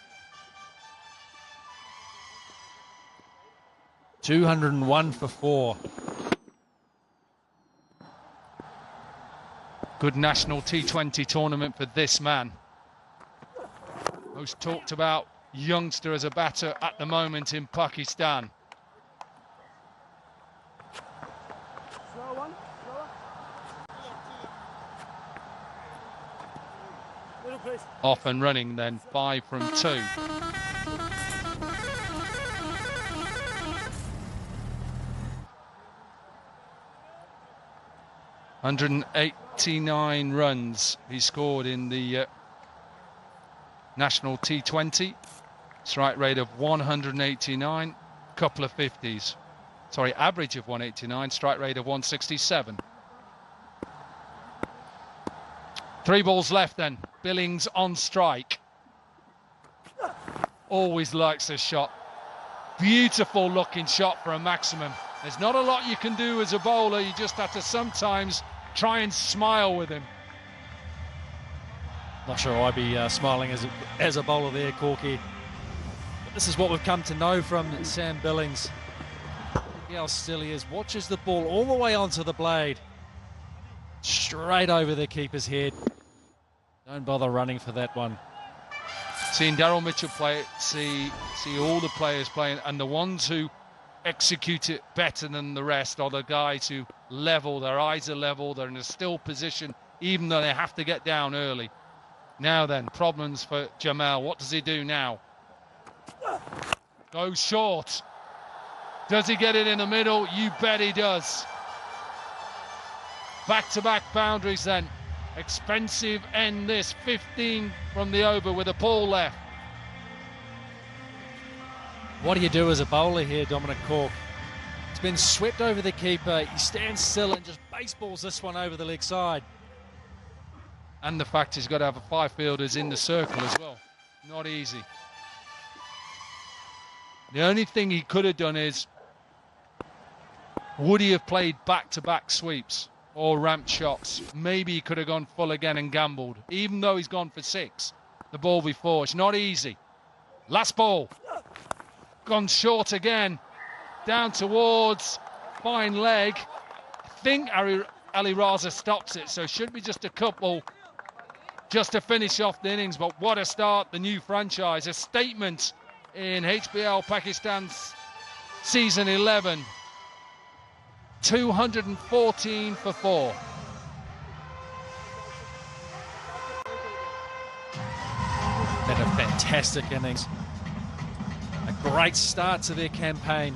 201 for 4. Good national T20 tournament for this man. Most talked about youngster as a batter at the moment in Pakistan. Off and running then, 5 from 2. $189 runs he scored in the national T20. Strike rate of 189, couple of 50s. Sorry, average of 189, strike rate of 167. 3 balls left then. Billings on strike. Always likes this shot. Beautiful looking shot for a maximum. There's not a lot you can do as a bowler. You just have to sometimes try and smile with him. Not sure I'd be smiling as a bowler there, Corky. But this is what we've come to know from Sam Billings. Look how still he is. Watches the ball all the way onto the blade. Straight over the keeper's head. Don't bother running for that one. Seeing Daryl Mitchell play, see all the players playing, and the ones who execute it better than the rest are the guys who level, their eyes are level, they're in a still position, even though they have to get down early. Now then, problems for Jamal. What does he do now? Goes short. Does he get it in the middle? You bet he does. Back-to-back boundaries then. Expensive end this. 15 from the over with a ball left. What do you do as a bowler here, Dominic Cork? It's been swept over the keeper. He stands still and just baseballs this one over the leg side. And the fact he's got to have 5 fielders in the circle as well. Not easy. The only thing he could have done is, would he have played back-to-back sweeps or ramped shots? Maybe he could have gone full again and gambled, even though he's gone for 6 the ball before. It's not easy. Last ball. Gone short again. Down towards fine leg. I think Ali Raza stops it, so should be just a couple just to finish off the innings. But what a start, the new franchise. A statement in HBL Pakistan's season 11. 214 for 4. Been a fantastic innings. A great start to their campaign.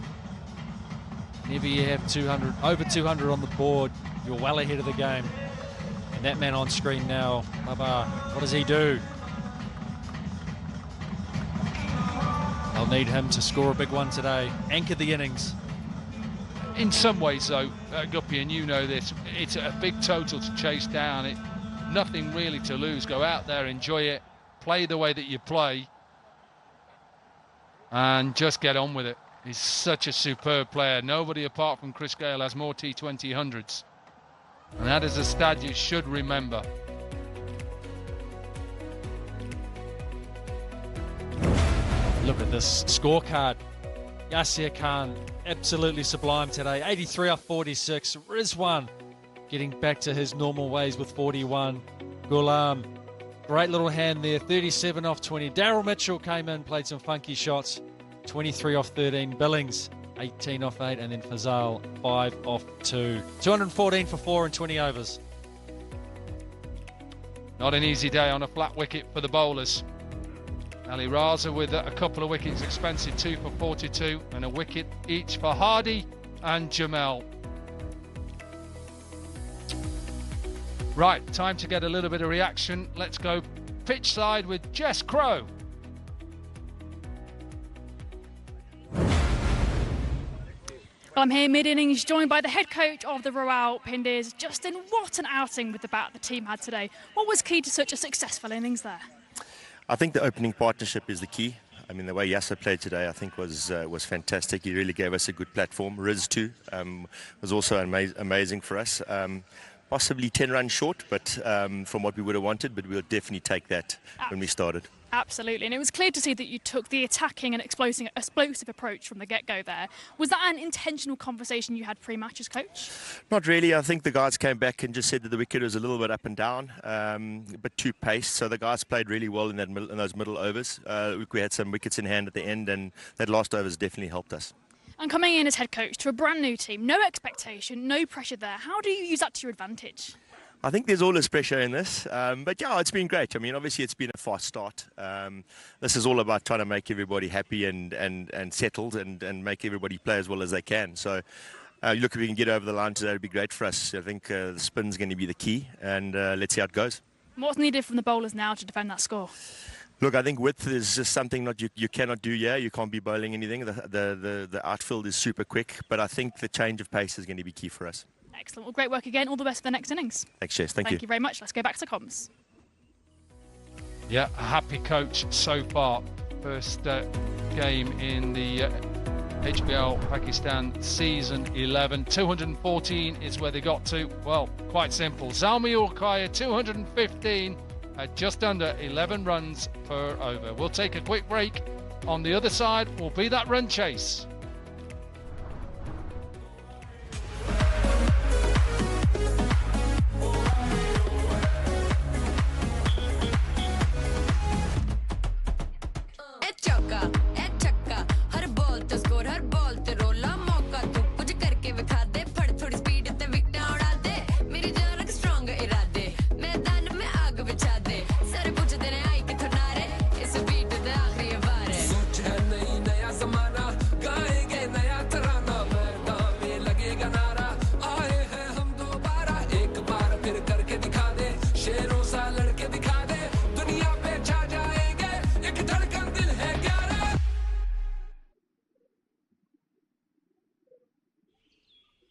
Whenever you have 200, over 200 on the board, you're well ahead of the game. And that man on screen now, Baba, what does he do? They'll need him to score a big one today. Anchor the innings. In some ways, though, Guppy, and you know this, it's a big total to chase down. Nothing really to lose. Go out there, enjoy it, play the way that you play, and just get on with it. He's such a superb player. Nobody apart from Chris Gale has more T20 hundreds. And that is a stat you should remember. Look at this scorecard. Yasir Khan, absolutely sublime today. 83 off 46. Rizwan getting back to his normal ways with 41. Ghulam, great little hand there. 37 off 20. Daryl Mitchell came in, played some funky shots. 23 off 13. Billings, 18 off 8. And then Fazal, 5 off 2. 214 for 4 in 20 overs. Not an easy day on a flat wicket for the bowlers. Ali Raza with a couple of wickets, expensive, 2 for 42, and a wicket each for Hardy and Jamal. Right, time to get a little bit of reaction. Let's go pitch side with Jess Crow. Well, I'm here mid-innings, joined by the head coach of the Rawalpindi. Justin, what an outing with the bat the team had today. What was key to such a successful innings there? I think the opening partnership is the key. I mean, the way Yasser played today, I think, was fantastic. He really gave us a good platform. Riz, too, was also amazing for us. Possibly 10 runs short, but from what we would have wanted, but we'll definitely take that when we started. Absolutely, and it was clear to see that you took the attacking and explosive approach from the get-go there. Was that an intentional conversation you had pre-match as coach? Not really. I think the guys came back and just said that the wicket was a little bit up and down, but too paced. So the guys played really well in those middle overs. We had some wickets in hand at the end, and that last overs definitely helped us. And coming in as head coach to a brand new team, no expectation, no pressure there. How do you use that to your advantage? I think there's always pressure in this, but yeah, it's been great. I mean, obviously it's been a fast start. This is all about trying to make everybody happy and settled and make everybody play as well as they can. So look, if we can get over the line today, it'd be great for us. I think the spin's going to be the key, and let's see how it goes. What's needed from the bowlers now to defend that score? Look, I think width is just something that you cannot do here. You can't be bowling anything. The outfield is super quick, but I think the change of pace is going to be key for us. Excellent. Well, great work again. All the best for the next innings. Thanks, Jess. Thank you. Thank you very much. Let's go back to comms. Yeah, a happy coach so far. First game in the HBL Pakistan season 11. 214 is where they got to. Well, quite simple. Zalmi Ulkaya, 215 at just under 11 runs per over. We'll take a quick break. On the other side will be that run chase.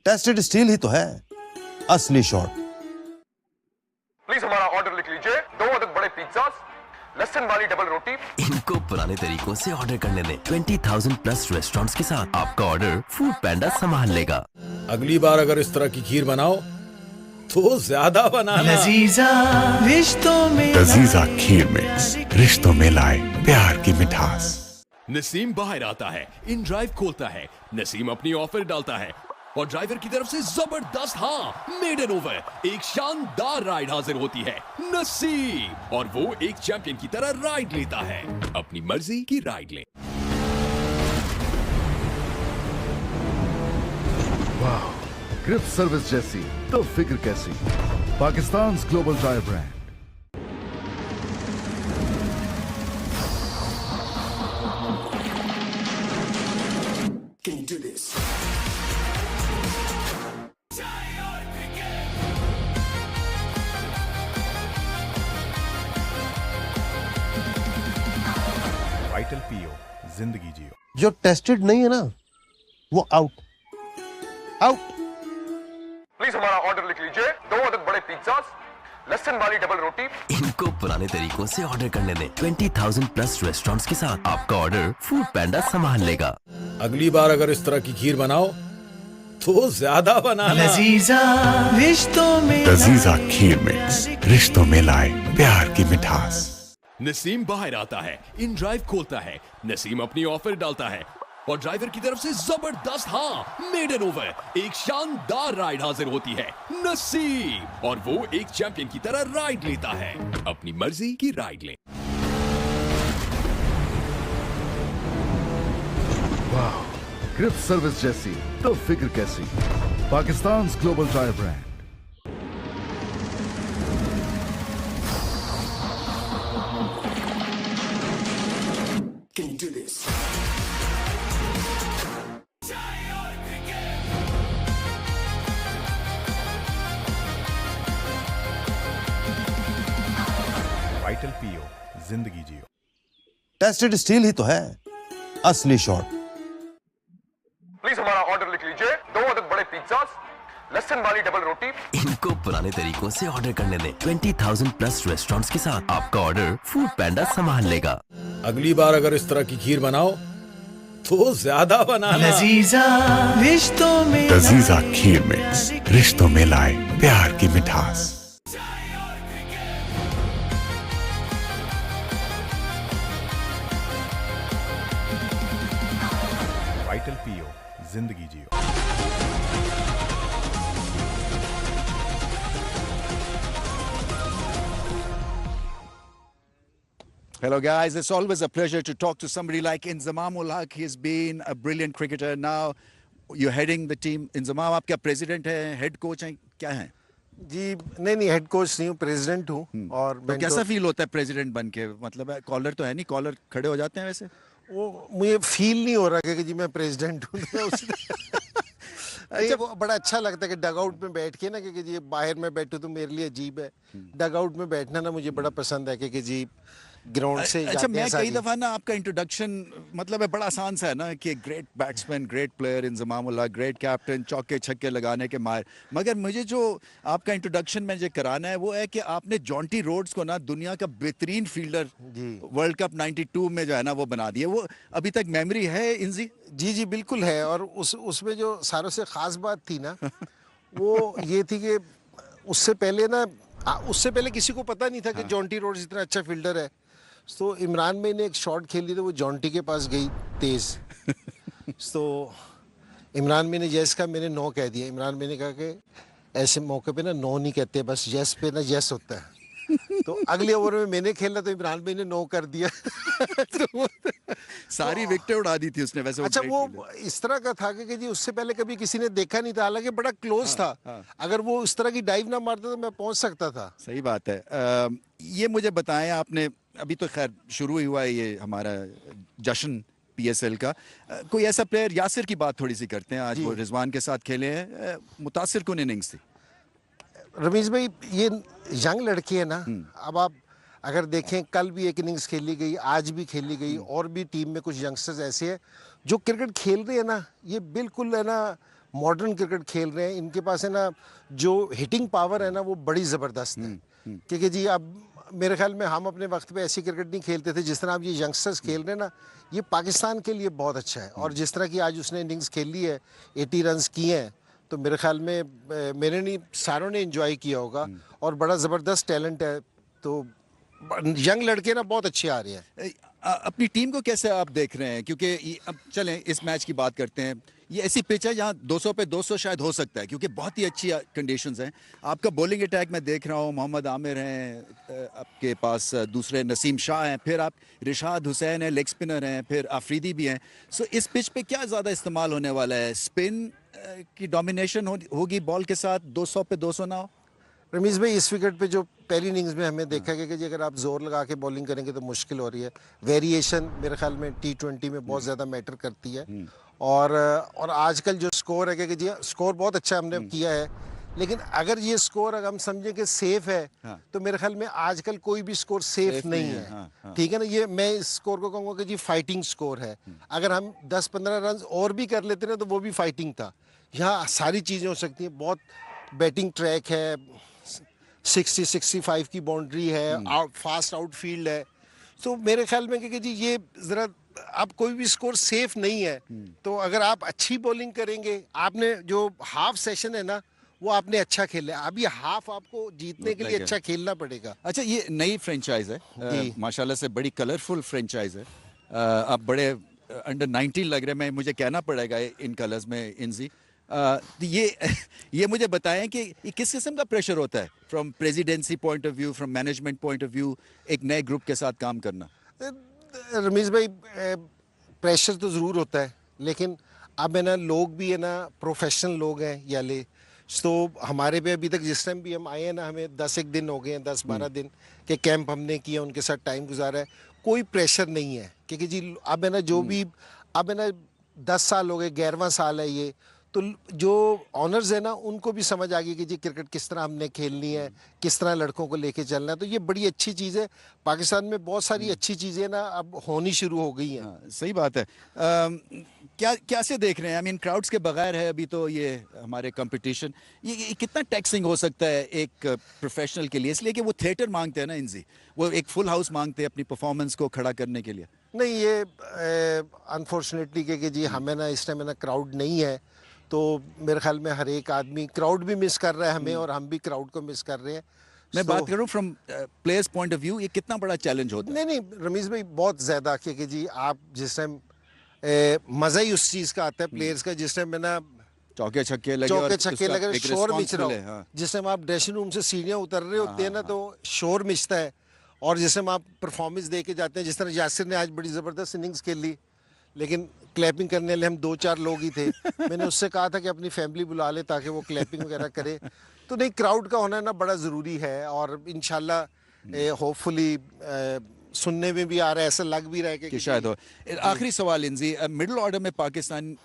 Tested steel ही तो है असली shot. Please हमारा order लिख लीजिए, 2 अदद बड़े pizza, लहसुन वाली डबल रोटी। इनको पुराने तरीकों से ऑर्डर करने दें। 20,000 प्लस रेस्टोरेंट्स के साथ आपका ऑर्डर फूड पैंडा संभाल लेगा। अगली बार अगर इस तरह की खीर बनाओ तो ज्यादा बनाना। लजीजा खीर मिक्स, रिश्तों में लाए प्यार की मिठास। नसीम बाहर आता है, इन ड्राइव खोलता है, नसीम अपनी ऑफर डालता है और ड्राइवर की तरफ से जबरदस्त मेड इन ओवर एक शानदार राइड हाजिर होती है। नसीम और वो एक चैंपियन की तरह राइड लेता है। अपनी मर्जी की राइड ले। वाह, ग्रिप सर्विस जैसी तो फिक्र कैसी। Pakistan global drive brand. Can you do this? Vital पीओ, जिंदगी जियो। जो टेस्टेड नहीं है ना वो आउट आउट। प्लीज हमारा ऑर्डर लिख लीजिए, 2 अदद बड़े पिज्जा, लहसुन वाली डबल रोटी। इनको पुराने तरीकों से ऑर्डर करने दें। 20,000 प्लस रेस्टोरेंट्स के साथ आपका ऑर्डर फूड पैंडा संभाल लेगा। अगली बार अगर इस तरह की खीर बनाओ तो ज्यादा बनाना। लजीजा खीर मिक्स, रिश्तों में लाए प्यार की मिठास। नसीम बाहर आता है, इन ड्राइव खोलता है, नसीम अपनी ऑफर डालता है और ड्राइवर की तरफ से जबरदस्त मेड इन ओवर एक शानदार राइड हाजिर होती है। नसीम और वो एक चैंपियन की तरह राइड लेता है। अपनी मर्जी की राइड ले। वाह, ग्रिप सर्विस जैसी तो फिक्र कैसी। Pakistan global drive brand. Can you do this? Vital पीओ, जिंदगी जियो। टेस्टेड स्टील ही तो है असली शॉट। प्लीज हमारा ऑर्डर लिख लीजिए, 2 अदद बड़े पिज्जा, लहसुन वाली डबल रोटी। इनको पुराने तरीकों से ऑर्डर करने दें। 20,000 प्लस रेस्टोरेंट्स के साथ आपका ऑर्डर फूड पैंडा संभाल लेगा। अगली बार अगर इस तरह की खीर बनाओ तो ज्यादा बनाना। लजीजा खीर मिक्स, रिश्तों में लाए प्यार की मिठास। वाइटल पीओ, जिंदगी जियो। Hello guys, it's always a pleasure to talk to somebody like Inzamam ul Haq. He's been a brilliant cricketer. Now you're heading the team. Inzamam, आप क्या प्रेसिडेंट हैं, हेड कोच हैं, क्या हैं? जी नहीं, हेड कोच नहीं हूँ, प्रेसिडेंट हूँ। और तो कैसा फील होता है प्रेसिडेंट बन के? मतलब कॉलर तो है नहीं, कॉलर खड़े हो जाते हैं वैसे? वो मुझे फील नहीं हो रहा कि जी मैं प्रेसिडेंट हूँ। अच्छा, वो बड़ा अच्छा लगता है कि डग आउट में बैठ के ना, क्योंकि जी बाहर में बैठूं तो मेरे लिए अजीब है। डग आउट में बैठना ना मुझे बड़ा पसंद है, क्योंकि जी ग्राउंड से अच्छा, मैं कई दफा ना आपका इंट्रोडक्शन मतलब है बड़ा आसान सा है ना कि great batsman, great player Inzamam ul Haq, great captain, चौके छक्के लगाने के माहिर। मगर मुझे जो आपका इंट्रोडक्शन मुझे कराना है वो है कि आपने जॉन्टी रोड्स को ना दुनिया का बेहतरीन फील्डर वर्ल्ड कप 92 में जो है ना वो बना दिया। वो अभी तक मेमोरी है इंजी? जी बिल्कुल है। और उसमें जो सारों से खास बात थी ना वो ये थी कि उससे पहले किसी को पता नहीं था कि जॉन्टी रोड्स इतना अच्छा फील्डर है। तो इमरान भाई ने एक शॉट खेली तो वो जॉन्टी के पास गई तेज। तो इमरान भाई ने यस का, मैंने नो कह दिया। इमरान भाई ने कहा कि ऐसे मौके पे ना नो नहीं कहते, बस यस पे ना यस होता है। तो अगले ओवर में मैंने खेला तो इमरान भाई ने नो कर दिया। तो सारी विकेटें उड़ा दी थी उसने वैसे। अच्छा, वो इस तरह का था कि जी उससे पहले कभी किसी ने देखा नहीं था, हालांकि बड़ा क्लोज था। अगर वो इस तरह की डाइव ना मारता तो मैं पहुंच सकता था। सही बात है। ये मुझे बताएं, आपने अभी तो खैर शुरू ही हुआ है ये हमारा जश्न PSL का, कोई ऐसा प्लेयर, यासिर की बात थोड़ी सी करते हैं। आज वो रिजवान के साथ खेले हैं, मुतासिर कुन इनिंग्स थी? रमीज भाई, ये यंग लड़के हैं ना, अब आप अगर देखें कल भी एक इनिंग्स खेली गई, आज भी खेली गई, और भी टीम में कुछ यंगस्टर्स ऐसे हैं जो क्रिकेट खेल रहे हैं ना, ये बिल्कुल है ना मॉडर्न क्रिकेट खेल रहे हैं, इनके पास है ना जो हिटिंग पावर है ना वो बड़ी ज़बरदस्त है। क्योंकि जी अब मेरे ख्याल में हम अपने वक्त पे ऐसी क्रिकेट नहीं खेलते थे जिस तरह अब ये यंगस्टर्स खेल रहे हैं ना, ये पाकिस्तान के लिए बहुत अच्छा है। और जिस तरह की आज उसने इनिंग्स खेली है, 80 रन्स किए हैं, तो मेरे ख्याल में मेरे नहीं सारों ने एंजॉय किया होगा और बड़ा ज़बरदस्त टैलेंट है। तो यंग लड़के ना बहुत अच्छे आ रहे हैं। अपनी टीम को कैसे आप देख रहे हैं? क्योंकि अब चलें इस मैच की बात करते हैं। ये ऐसी पिच है जहाँ 200 पे 200 शायद हो सकता है, क्योंकि बहुत ही अच्छी कंडीशंस हैं। आपका बॉलिंग अटैक मैं देख रहा हूँ, मोहम्मद आमिर हैं आपके पास, दूसरे नसीम शाह हैं, फिर आप रिशाद हुसैन हैं, लेग स्पिनर हैं, फिर आफरीदी भी हैं। सो इस पिच पे क्या ज़्यादा इस्तेमाल होने वाला है? स्पिन की डोमिनेशन होगी बॉल के साथ, 200 पे 200 ना हो? रमीज़ भाई, इस विकेट पे जो पहली इनिंग्स में हमें देखा गया कि जी अगर आप जोर लगा के बॉलिंग करेंगे तो मुश्किल हो रही है। वेरिएशन मेरे ख्याल में T20 में बहुत ज़्यादा मैटर करती है। और आजकल जो स्कोर है कि जी स्कोर बहुत अच्छा हमने किया है, लेकिन अगर ये स्कोर अगर हम समझें कि सेफ है तो मेरे ख्याल में आजकल कोई भी स्कोर सेफ नहीं है। ठीक है ना, ये मैं इस स्कोर को कहूँगा कि जी फाइटिंग स्कोर है। अगर हम 10-15 रन और भी कर लेते ना तो वो भी फाइटिंग था। यहाँ सारी चीज़ें हो सकती हैं। बहुत बैटिंग ट्रैक है, 60-65 की बाउंड्री है, फास्ट आउटफील्ड है। तो मेरे ख्याल में कि जी ये ज़रा अब कोई भी स्कोर सेफ नहीं है। तो अगर आप अच्छी बॉलिंग करेंगे, आपने जो हाफ सेशन है ना वो आपने अच्छा खेला है, अभी हाफ आपको जीतने के लिए अच्छा खेलना पड़ेगा। अच्छा, ये नई फ्रेंचाइज है माशाल्लाह से, बड़ी कलरफुल फ्रेंचाइज है। आप बड़े अंडर 19 लग रहे हैं, मुझे कहना पड़ेगा इन कलर्स में इनजी। ये मुझे बताएं कि किस किस्म का प्रेशर होता है from presidency point of view, from management point of view, एक नए ग्रुप के साथ काम करना? रमीज़ भाई, प्रेशर तो ज़रूर होता है, लेकिन अब है ना लोग भी है ना प्रोफेशनल लोग हैं याले। तो हमारे पे अभी तक जिस टाइम भी हम आए हैं ना, हमें 10-1 दिन हो गए हैं, 10-12 दिन के कैंप हमने किया, उनके साथ टाइम गुजारा है। कोई प्रेशर नहीं है क्योंकि जी अब है ना जो भी अब है ना 10 साल हो गए, 11वां साल है ये, तो जो ऑनर्स है ना उनको भी समझ आ गई कि जी क्रिकेट किस तरह हमने खेलनी है, किस तरह लड़कों को लेके चलना है। तो ये बड़ी अच्छी चीज़ है। पाकिस्तान में बहुत सारी अच्छी चीज़ें ना अब होनी शुरू हो गई हैं। सही बात है। क्या से देख रहे हैं? आई मीन क्राउड्स के बगैर है अभी तो ये हमारे कंपटीशन, ये कितना टैक्सिंग हो सकता है एक प्रोफेशनल के लिए? इसलिए कि वो थिएटर मांगते हैं ना इनजी, वो एक फुल हाउस मांगते हैं अपनी परफॉर्मेंस को खड़ा करने के लिए। नहीं, ये अनफॉर्चुनेटली कि जी हमें ना इस टाइम ना क्राउड नहीं है, तो मेरे ख्याल में हर एक आदमी क्राउड भी मिस कर रहा है हमें, और हम भी क्राउड को मिस कर रहे हैं। मैं बात करूं from players point of view, ये कितना बड़ा चैलेंज होता है? नहीं रमीज़ भाई, बहुत ज़्यादा। क्योंकि जी आप जिस टाइम मज़ा ही उस चीज़ का आता है प्लेयर्स का, जिस टाइम में ना चौके छक्के लगे, शोर मिच रहा हो। जिस टाइम आप ड्रेसिंग रूम से सीढ़ियाँ उतर रहे होते हैं ना तो शोर मिचता है। और जिस टाइम आप परफॉर्मेंस दे के जाते हैं, जिस तरह यासिर ने आज बड़ी ज़बरदस्त इनिंग्स खेली, लेकिन क्लैपिंग करने वाले हम 2-4 लोग ही थे। मैंने उससे कहा था कि अपनी फैमिली बुला ले ताकि वो क्लैपिंग वगैरह करे। तो नहीं, क्राउड का होना ना बड़ा ज़रूरी है, और इंशाल्लाह होपफुली सुनने में भी आ रहा है, ऐसा लग भी रहा है कि शायद हो। आखिरी सवाल इंजी, मिडिल ऑर्डर में पाकिस्तान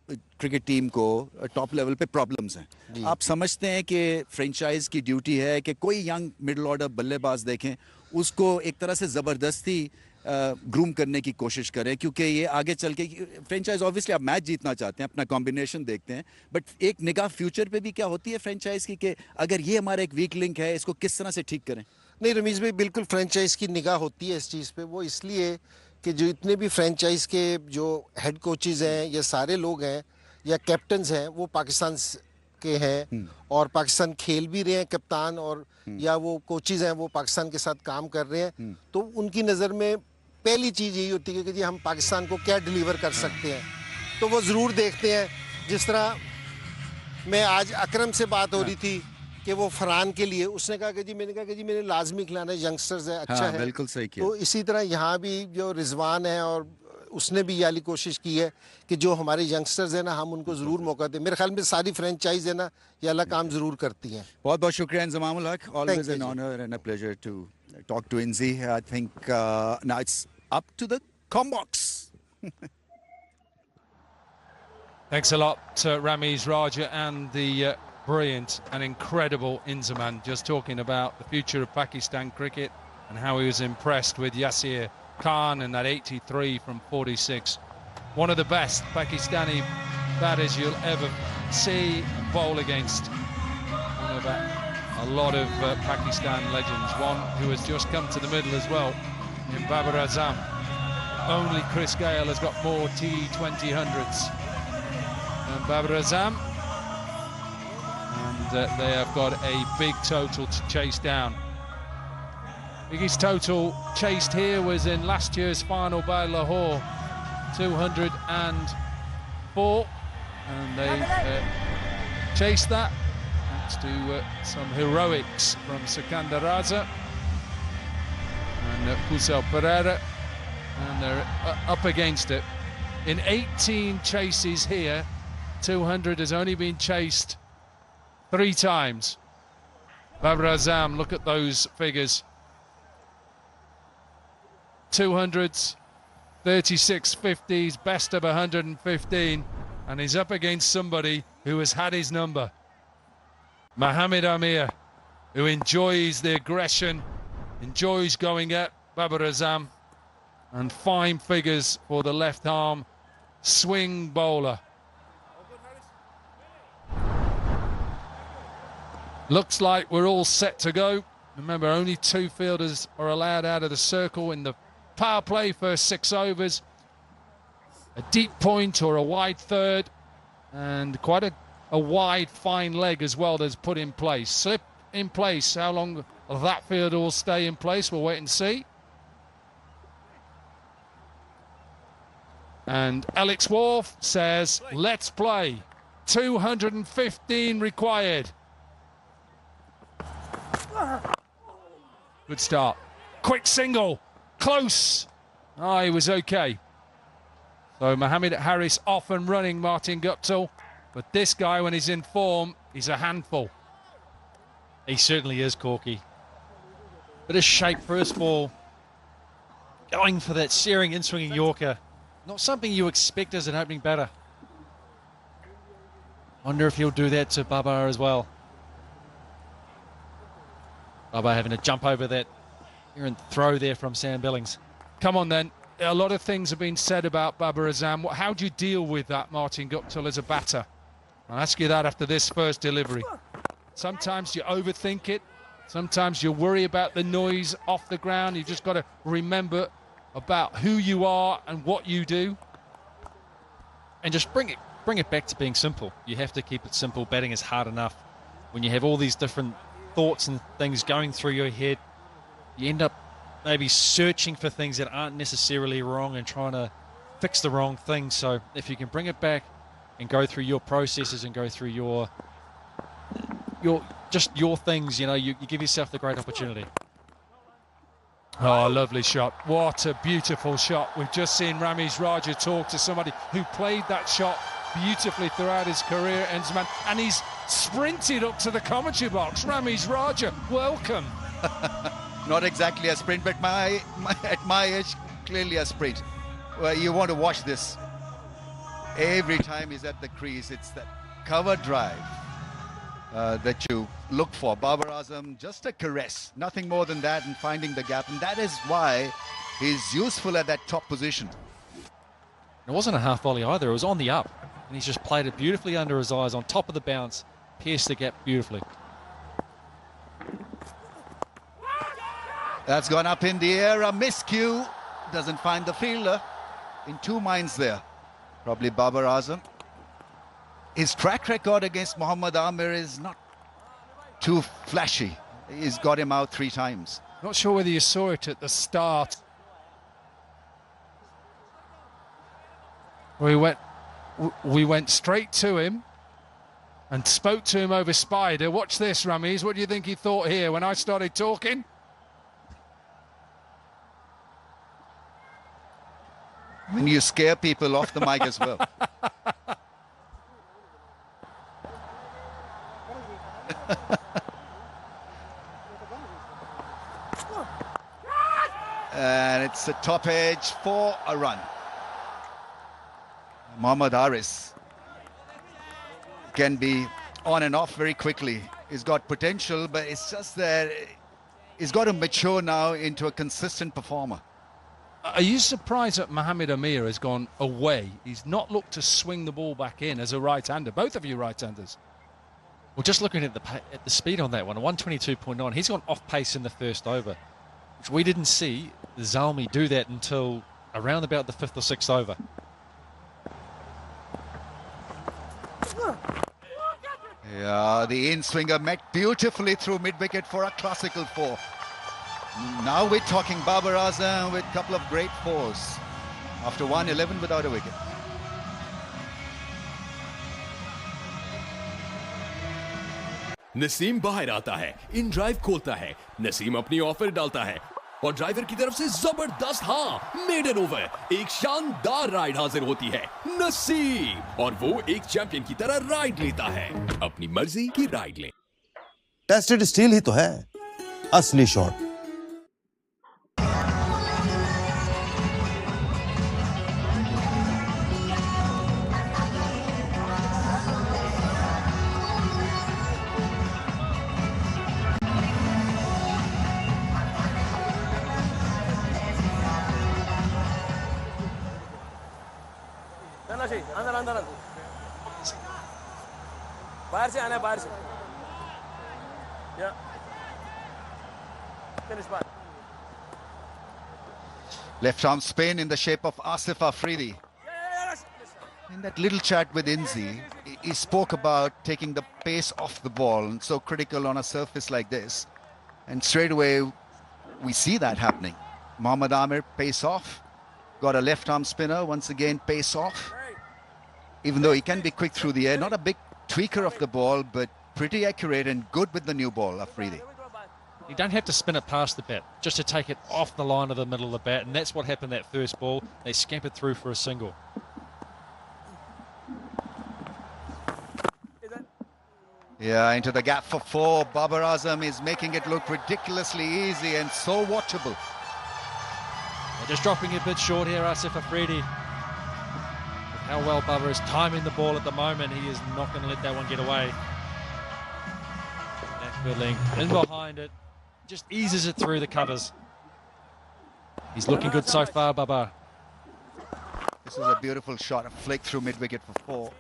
क्रिकेट टीम को टॉप लेवल पे प्रॉब्लम्स हैं। आप समझते हैं कि फ्रेंचाइज की ड्यूटी है कि कोई यंग मिडिल ऑर्डर बल्लेबाज देखें, उसको एक तरह से ज़बरदस्ती ग्रूम करने की कोशिश करें, क्योंकि ये आगे चल के फ्रेंचाइज ऑब्वियसली आप मैच जीतना चाहते हैं, अपना कॉम्बिनेशन देखते हैं, बट एक निगाह फ्यूचर पे भी क्या होती है फ्रेंचाइज की कि अगर ये हमारा एक वीक लिंक है, इसको किस तरह से ठीक करें? नहीं रमीज़ भाई, बिल्कुल फ्रेंचाइज की निगाह होती है इस चीज़ पे। वो इसलिए कि जो इतने भी फ्रेंचाइज के जो हेड कोचेज़ हैं या सारे लोग हैं या कैप्टन्स हैं, वो पाकिस्तान के हैं और पाकिस्तान खेल भी रहे हैं, कप्तान और या वो कोचेज़ हैं वो पाकिस्तान के साथ काम कर रहे हैं। तो उनकी नज़र में पहली चीज़ यही होती है कि जी हम पाकिस्तान को क्या डिलीवर कर सकते हैं, तो वो ज़रूर देखते हैं। जिस तरह मैं आज अकरम से बात हो रही थी कि वो फरहान के लिए उसने कहा कि जी, मैंने कहा कि जी मैंने लाजमी खिलाना है, यंगस्टर्स है, अच्छा है, बिल्कुल सही किया। तो इसी तरह यहाँ भी जो रिजवान है और उसने भी ये वाली कोशिश की है कि जो हमारे यंगस्टर्स हैं ना हम उनको ज़रूर मौका दें। मेरे ख्याल में सारी फ्रेंचाइज है ना ये वाला काम ज़रूर करती हैं। बहुत बहुत शुक्रिया Inzamamul Haq, always an honour and a pleasure to talk to Inzi. I think now it's up to the combox. Thanks a lot, Ramiz Raja, and the brilliant and incredible Inzaman, just talking about the future of Pakistan cricket and how he was impressed with Yasir Khan and that 83 from 46. One of the best Pakistani batters you'll ever see and bowl against one of a lot of Pakistan legends. One who has just come to the middle as well, in Babar Azam. Only Chris Gayle has got more T20 hundreds than Babar Azam. And they have got a big total to chase down. Biggest total chased here was in last year's final by Lahore, 204, and they chased that thanks to some heroics from Sikandar Raza and Kusal Pereira, and they're up against it. In 18 chases here, 200 has only been chased 3 times. Babar Azam, look at those figures. 200s, 36 50s, best of 115, and he's up against somebody who has had his number. Mohammed Amir, who enjoys the aggression, enjoys going at Babar Azam, and fine figures for the left arm swing bowler. Looks like we're all set to go. Remember, only 2 fielders are allowed out of the circle in the power play first 6 overs. A deep point or a wide third, and quite a wide fine leg as well that's put in place. Slip in place. How long that fielder will stay in place, we'll wait and see. And Alex Wharf says, let's play. 215 required. Good start. Quick single. Close. Oh, he was okay. So Mohammed Harris off and running, Martin Guptill. But this guy, when he's in form, he's a handful. He certainly is, Corky. Bit of shape first ball. Going for that searing in-swinging Yorker. Not something you expect as an opening batter. Wonder if he'll do that to Babar as well. Babar having to jump over that errant throw there from Sam Billings. Come on then. A lot of things have been said about Babar Azam. How do you deal with that, Martin Guptill, as a batter? I'll ask you that after this first delivery. Sometimes you overthink it. Sometimes you worry about the noise off the ground. You've just got to remember about who you are and what you do. And just bring it back to being simple. You have to keep it simple. Batting is hard enough. When you have all these different thoughts and things going through your head, you end up maybe searching for things that aren't necessarily wrong and trying to fix the wrong thing. So if you can bring it back and go through your processes and go through your things, you know, you give yourself the great opportunity. Oh, lovely shot. What a beautiful shot. We've just seen Ramiz Raja talk to somebody who played that shot beautifully throughout his career, Ensman, and he's sprinted up to the commentary box. Ramiz Raja, welcome. Not exactly a sprint, but at my age, clearly a sprint. Well, you want to watch this. Every time he's at the crease, it's that cover drive that you look for. Babar Azam, just a caress, nothing more than that, and finding the gap, and that is why he's useful at that top position. It wasn't a half volley either, it was on the up, and he's just played it beautifully under his eyes, on top of the bounce, pierced the gap beautifully. That's gone up in the air, a miscue, doesn't find the fielder. In 2 minds there, probably Babar Azam. His track record against Mohammad Amir is not too flashy. He's got him out 3 times. Not sure whether you saw it at the start. We went straight to him and spoke to him over Spider. Watch this, Ramiz. What do you think he thought here when I started talking? When you scare people off the mic as well. And it's a top edge for a run. Mohammad Haris can be on and off very quickly. He's got potential, but it's just that he's got to mature now into a consistent performer. Are you surprised that Mohamed Amir has gone away? He's not looked to swing the ball back in as a right-hander. Both of you right-handers. Well, just looking at the speed on that one, 122.9. He's gone off pace in the first over, which we didn't see Zalmi do that until around about the 5th or 6th over. Yeah, the in-swinger met beautifully through mid-wicket for a classical 4. Now we're talking Babar Azam with a couple of great 4s after 111 without a wicket. Naseem बाहर आता है, in drive खोलता है, नसीम अपनी offer डालता है और driver की तरफ से जबरदस्त मेडन ओवर, एक शानदार राइड हाजिर होती है नसीम, और वो एक चैंपियन की तरह राइड लेता है, अपनी मर्जी की राइड ले। टेस्टेड स्टील ही तो है असली शॉट। अंदर बाहर से आना है, बाहर से। Finish back. Left arm spin in the shape of Asif Afridi. In that little chat with Inzi, he spoke about taking the pace off the ball, and so critical on a surface like this. And straight away, we see that happening. Mohammad Amir, pace off. Got a left arm spinner, once again, pace off. Even though he can be quick through the air, not a big tweaker of the ball, but pretty accurate and good with the new ball, Afridi. You don't have to spin it past the bat, just to take it off the line of the middle of the bat, and that's what happened that first ball. They scampered through for a single. Yeah, into the gap for 4. Babar Azam is making it look ridiculously easy and so watchable. They're just dropping a bit short here, Asif Afridi. How well Babar is timing the ball at the moment, he is not going to let that one get away. Left fiddling in behind it, just eases it through the covers. He's looking good so far, Babar. This is a beautiful shot, a flick through mid-wicket for 4.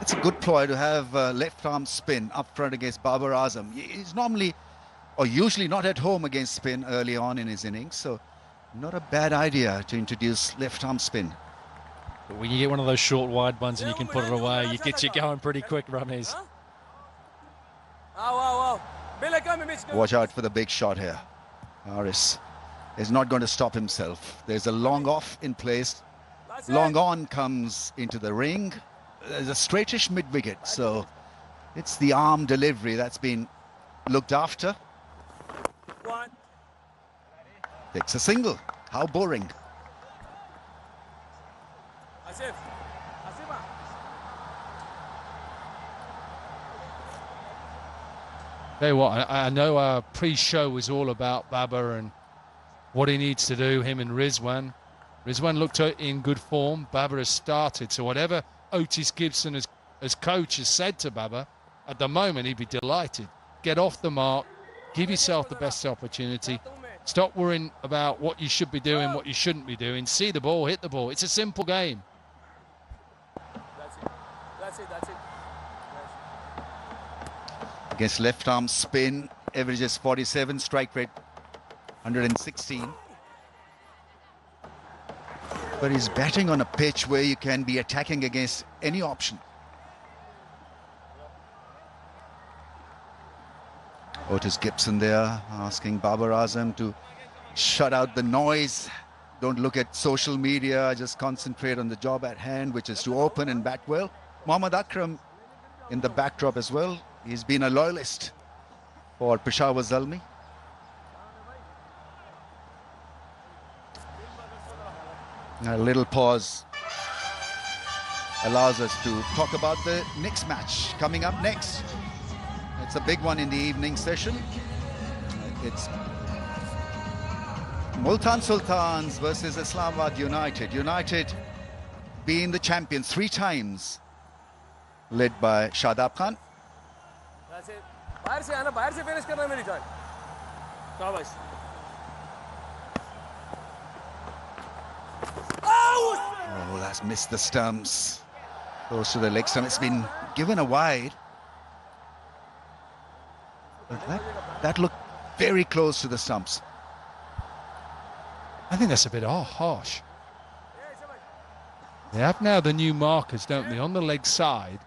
It's a good ploy to have left arm spin up front against Babar Azam. He's normally, or usually not at home against spin early on in his innings, so not a bad idea to introduce left arm spin. But when you get one of those short wide ones and you can put it away, you get you going pretty quick, Ramesh. Watch out for the big shot here. Haris is not going to stop himself. There's a long off in place. Long on comes into the ring. There's a straightish mid-wicket, so it's the arm delivery that's been looked after. Takes a single. How boring. Tell you what, I know our pre-show was all about Babar and what he needs to do, him and Rizwan. Rizwan looked in good form. Babar has started, so whatever Otis Gibson as coach has said to Babar, at the moment he'd be delighted. Get off the mark, give yourself the best opportunity. Stop worrying about what you should be doing, what you shouldn't be doing. See the ball, hit the ball. It's a simple game. That's it. Against left arm spin, averages 47, strike rate 116. But he's batting on a pitch where you can be attacking against any option. Otis Gibson there asking Babar Azam to shut out the noise. Don't look at social media, just concentrate on the job at hand, which is to open and bat well. Mohammad Akram in the backdrop as well. He's been a loyalist for Peshawar Zalmi. A little pause allows us to talk about the next match coming up next. It's a big one in the evening session. It's Multan Sultans versus Islamabad United. United being the champions 3 times, led by Shadab Khan. That's it. बाहर से आना, बाहर से finish करना मेरी जान. Shabash. Oh, that's missed the stumps. Close to the leg stump. It's been given a wide. But that looked very close to the stumps. I think that's a bit harsh. They have now the new markers, don't they, on the leg side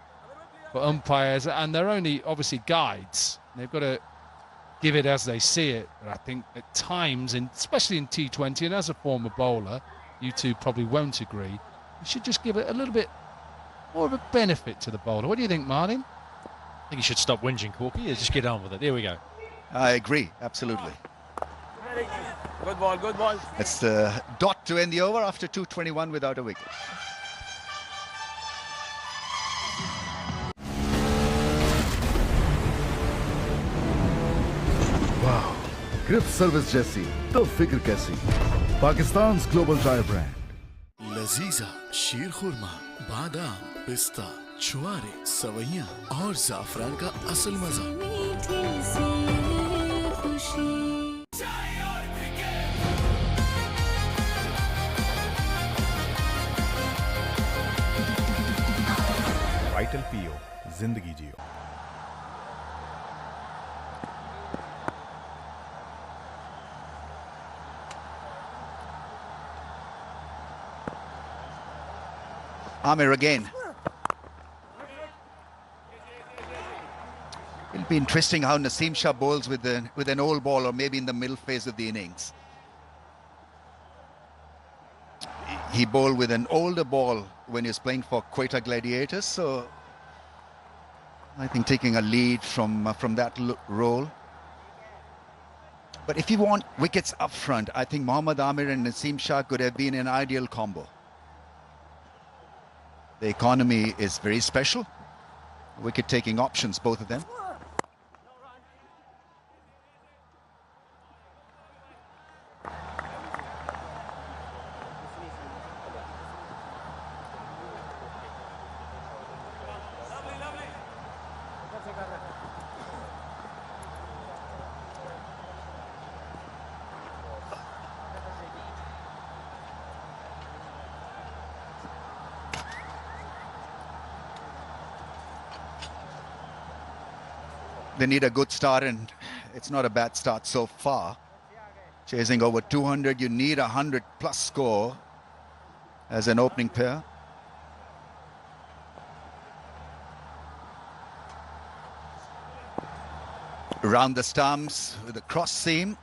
for umpires, and they're only obviously guides. They've got to give it as they see it. But I think at times, especially in T20, and as a former bowler, you two probably won't agree, you should just give it a little bit more of a benefit to the bowler. What do you think, Martin? I think you should stop whinging, Corky. Yeah, just get on with it. There we go. I agree, absolutely. Good ball, good ball. It's the dot to end the over after 221 without a wicket. वाह, grip service जैसी तो फिक्र कैसी? Pakistan global drive brand. Lazeeza, sheer khurma, बादाम, पिस्ता, छुआरे, सवैयां और जाफरान का असल मजा। वाइटल पीओ, जिंदगी जियो। Amir again. It'll be interesting how Naseem Shah bowls with an old ball, or maybe in the middle phase of the innings. He bowled with an older ball when he was playing for Quetta Gladiators, so I think taking a lead from that role. But if you want wickets up front, I think Mohammad Amir and Naseem Shah could have been an ideal combo. The economy is very special. Wicket-taking options, both of them. They need a good start, and it's not a bad start so far. Chasing over 200, you need a 100-plus score as an opening pair. Around the stumps with a cross seam.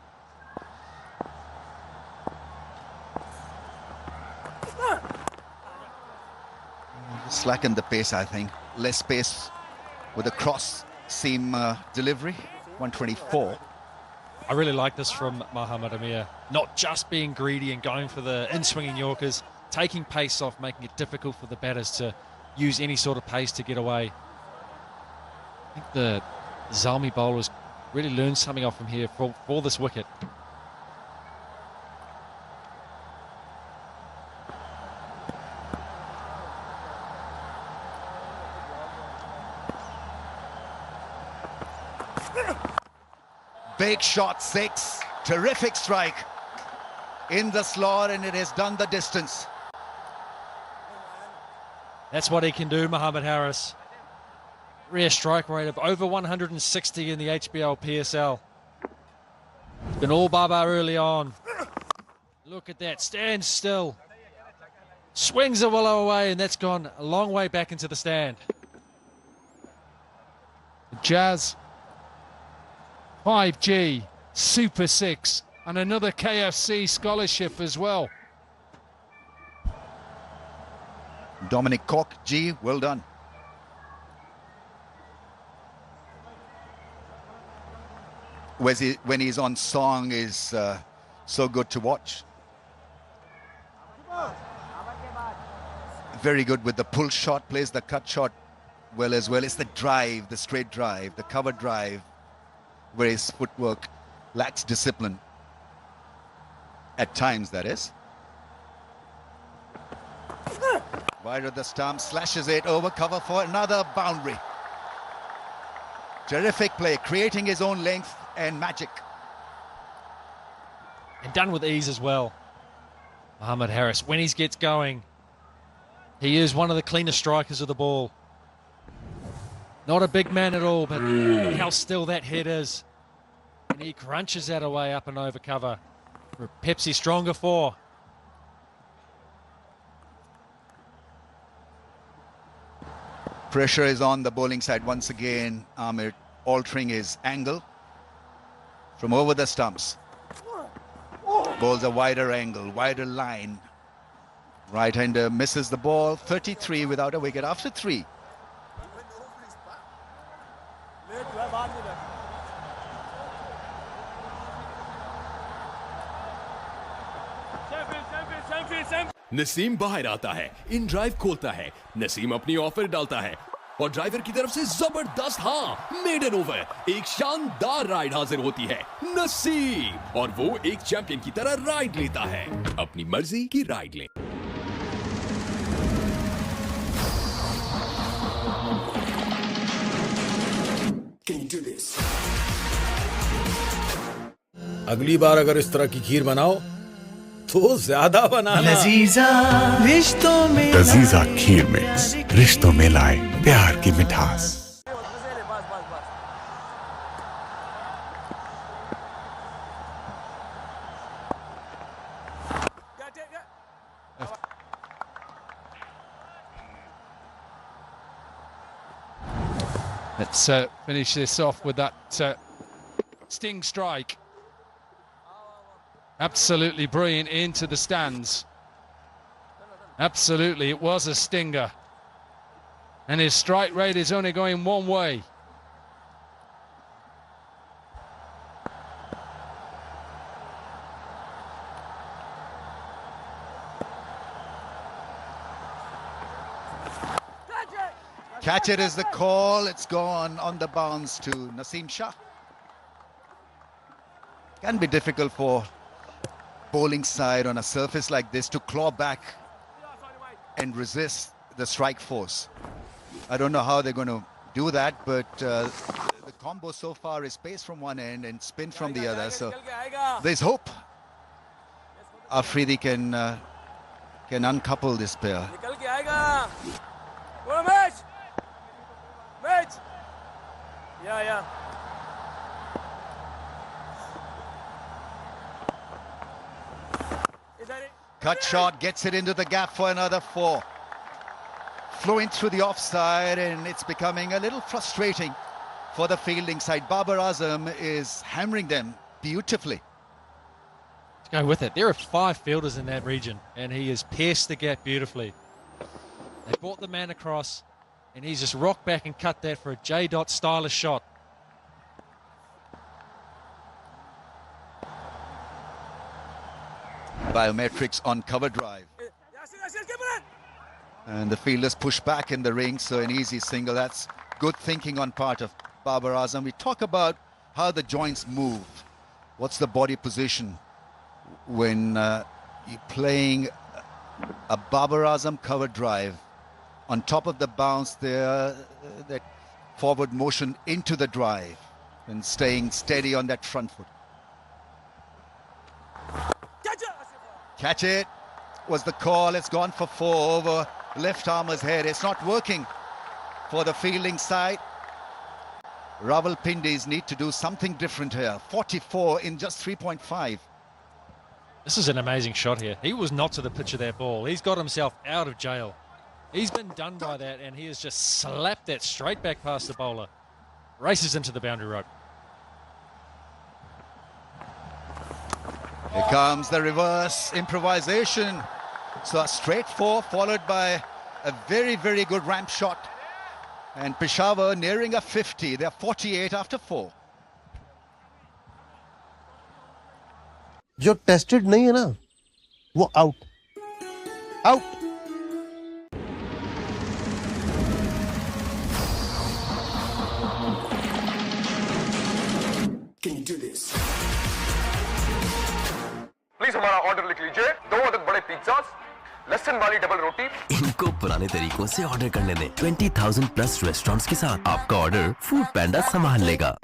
Slacken the pace, I think. Less pace with a cross seam delivery. 124. I really like this from Mohammad Amir. Not just being greedy and going for the in-swinging Yorkers, taking pace off, making it difficult for the batters to use any sort of pace to get away. I think the Zalmi bowlers really learned something off him here for this wicket. Big shot, 6. Terrific strike in the slot, and it has done the distance. That's what he can do, Mohammad Harris. Rare strike rate of over 160 in the HBL PSL. It's been all Baba early on. Look at that, stands still. Swings a willow away, and that's gone a long way back into the stand. Jazz, 5G, Super 6, and another KFC scholarship as well. Dominic Cork, G, well done. When he's on song is so good to watch. Very good with the pull shot, plays the cut shot well as well. It's the drive, the straight drive, the cover drive, where his footwork lacks discipline. At times, that is. Wide of the stump, slashes it over cover for another boundary. Terrific play, creating his own length and magic. and done with ease as well. Mohamed Harris, when he gets going, he is one of the cleanest strikers of the ball. Not a big man at all, but how still that head is. And he crunches that away up and over cover. For Pepsi stronger four. Pressure is on the bowling side once again. Amir altering his angle from over the stumps. Bowls a wider angle, wider line. Right-hander misses the ball. 33 without a wicket after 3. Naseem बाहर आता है, in drive खोलता है, नसीम अपनी offer डालता है और driver की तरफ से जबरदस्त मेडन ओवर, एक शानदार राइड हाजिर होती है नसीम, और वो एक चैंपियन की तरह राइड लेता है, अपनी मर्जी की राइड लें। Can you do this? अगली बार अगर इस तरह की खीर बनाओ तो ज्यादा बनाना। लजीजा रिश्तों में लजीजा खीर मिक्स, रिश्तों में लाए प्यार की मिठास। Let's finish this off with that sting strike. Absolutely brilliant into the stands. Absolutely, it was a stinger. And his strike rate is only going one way. Catch it is the call. It's gone on the bounce to Naseem Shah. Can be difficult for bowling side on a surface like this to claw back and resist the strike force. I don't know how they're going to do that, but the combo so far is pace from one end and spin from the other, so there's hope. Afridi can uncouple this pair. Yeah. Cut shot, gets it into the gap for another 4. Flowing through the offside, and it's becoming a little frustrating for the fielding side. Babar Azam is hammering them beautifully. Let's go with it. There are 5 fielders in that region, and he has pierced the gap beautifully. They brought the man across, and he's just rocked back and cut that for a J-Dot stylish shot. Biometrics on cover drive. And the fielders push back in the ring, so an easy single. That's good thinking on part of Babar Azam. We talk about how the joints move. What's the body position when you're playing a Babar Azam cover drive? On top of the bounce there, that forward motion into the drive and staying steady on that front foot. Catch it was the call. It's gone for 4 over left armer's head. It's not working for the fielding side. Rawalpindis need to do something different here. 44 in just 3.5. This is an amazing shot here. He was not to the pitch of that ball. He's got himself out of jail. He's been done by that, and he has just slapped that straight back past the bowler. Races into the boundary rope. Here comes the reverse improvisation. So a straight 4 followed by a very, very good ramp shot. And Peshawar nearing a 50. They're 48 after 4. जो tested नहीं है ना, वो out out. Can you do this? Please हमारा order लिख लीजिए। 2 अदद बड़े पिज्जास, लहसुन वाली डबल रोटी। इनको पुराने तरीकों से ऑर्डर करने दें। 20,000 प्लस रेस्टोरेंट्स के साथ आपका ऑर्डर फूड पैंडा संभाल लेगा।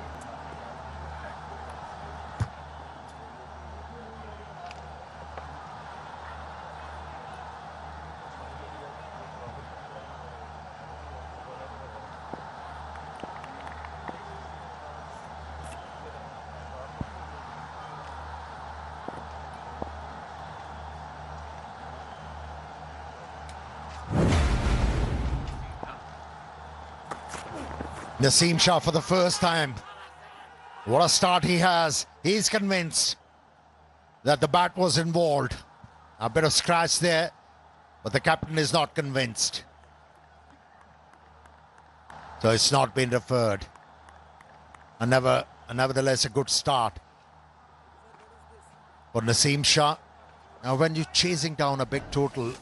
Naseem Shah for the first time. What a start he has. He's convinced that the bat was involved. A bit of scratch there, but the captain is not convinced. So it's not been referred. And nevertheless, a good start for Naseem Shah. Now, when you're chasing down a big total,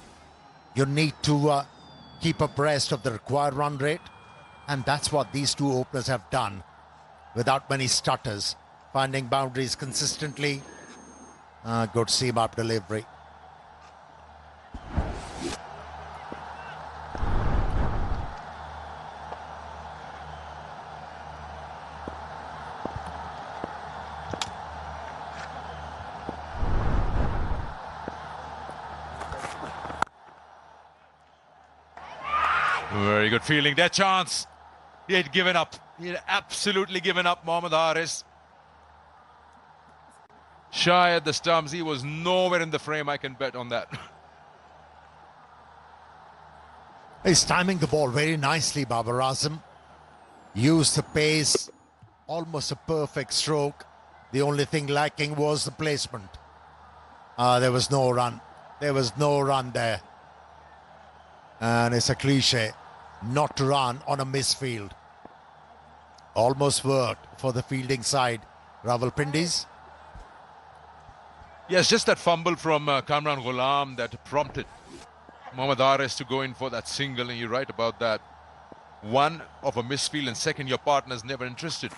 you need to keep abreast of the required run rate. And that's what these two openers have done, without many stutters, finding boundaries consistently. Good seam-up delivery. Very good feeling. That chance. He had given up. He had absolutely given up, Mohammad Haris. Shy at the stumps. He was nowhere in the frame. I can bet on that. He's timing the ball very nicely, Babar Azam. Used the pace. Almost a perfect stroke. The only thing lacking was the placement. There was no run. There was no run there. And it's a cliche not to run on a misfield. Almost worked for the fielding side. Rawalpindis. Yes, just that fumble from Kamran Ghulam that prompted Mohammad Haris to go in for that single, and you're right about that. One, of a misfield, and second, your partner's never interested.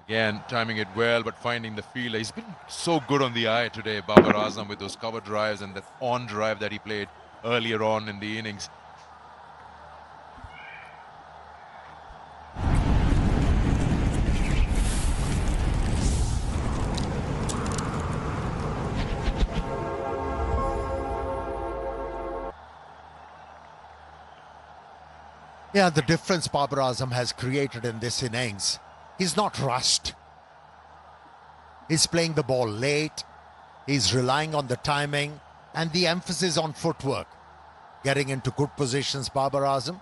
Again, timing it well, but finding the fielder. He's been so good on the eye today, Babar Azam, with those cover drives and that on drive that he played earlier on in the innings. Yeah, the difference Babar Azam has created in this innings. He's not rushed. He's playing the ball late. He's relying on the timing and the emphasis on footwork. Getting into good positions, Babar Azam.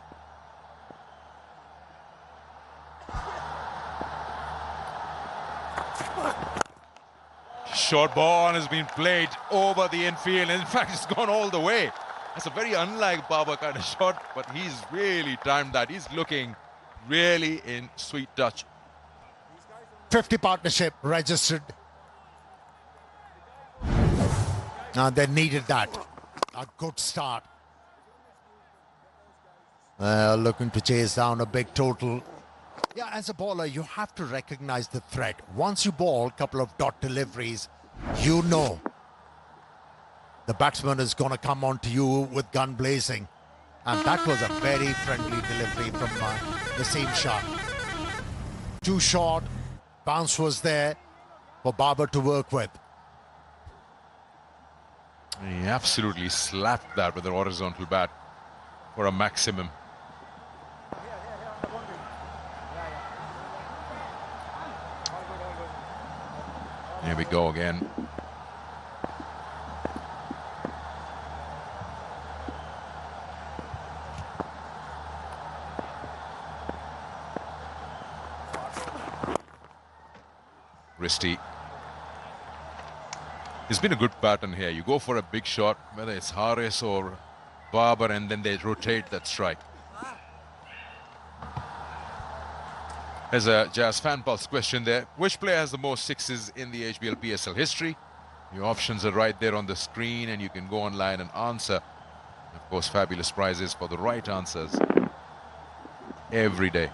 Short ball has been played over the infield. In fact, it's gone all the way. That's a very unlike Babar kind of shot, but he's really timed that. He's looking really in sweet touch. 50 partnership registered. They needed that. A good start. Looking to chase down a big total. Yeah, as a bowler, you have to recognize the threat. Once you bowl a couple of dot deliveries, you know the batsman is going to come on to you with gun blazing. And that was a very friendly delivery from Naseem Shah. Too short. Bounce was there for Babar to work with. He absolutely slapped that with a horizontal bat for a maximum. Here we go again. Risty. It's been a good pattern here. You go for a big shot, whether it's Haris or Babar, and then they rotate that strike. There's a Jazz Fan Pulse question there. Which player has the most sixes in the HBL PSL history? Your options are right there on the screen, and you can go online and answer. Of course, fabulous prizes for the right answers every day.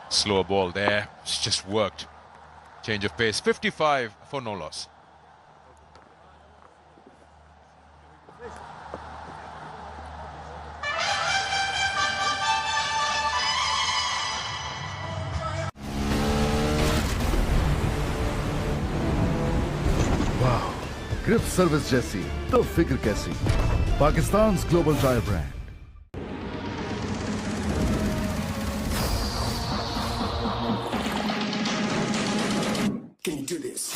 Slower ball there. It's just worked. Change of pace. 55 for no loss. Grip service जैसी तो फिक्र कैसी? Pakistan global drive brand. Can you do this?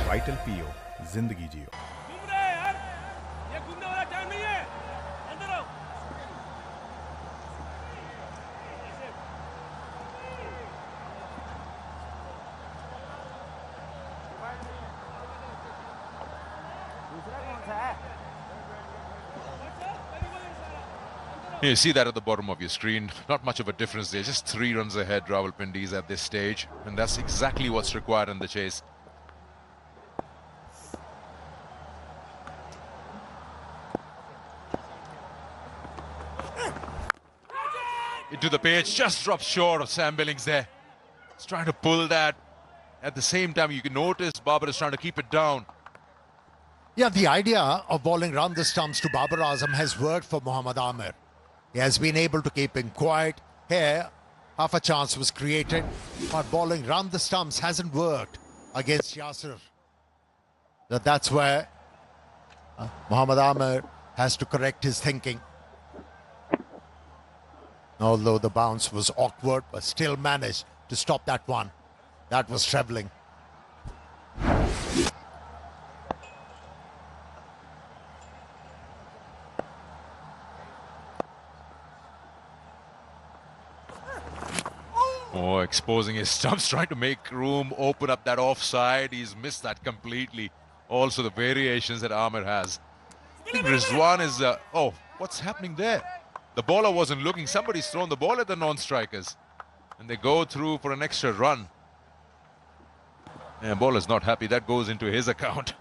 Vital पीओ, जिंदगी जियो। You see that at the bottom of your screen. Not much of a difference there. Just 3 runs ahead, Rawalpindi is at this stage. And that's exactly what's required in the chase. Into the pitch, just drops short of Sam Billings there. He's trying to pull that. At the same time, you can notice Babar is trying to keep it down. Yeah, the idea of bowling round the stumps to Babar Azam has worked for Mohammad Amir. He has been able to keep him quiet. Here, half a chance was created, but bowling round the stumps hasn't worked against Yasir. So that's where Mohammad Amir has to correct his thinking. Although the bounce was awkward, but still managed to stop that one. That was travelling. Oh, exposing his stumps, trying to make room, open up that offside. He's missed that completely. Also, the variations that Amir has. I think Rizwan is... oh, what's happening there? The bowler wasn't looking. Somebody's thrown the ball at the non-strikers. And they go through for an extra run. And bowler's not happy. That goes into his account.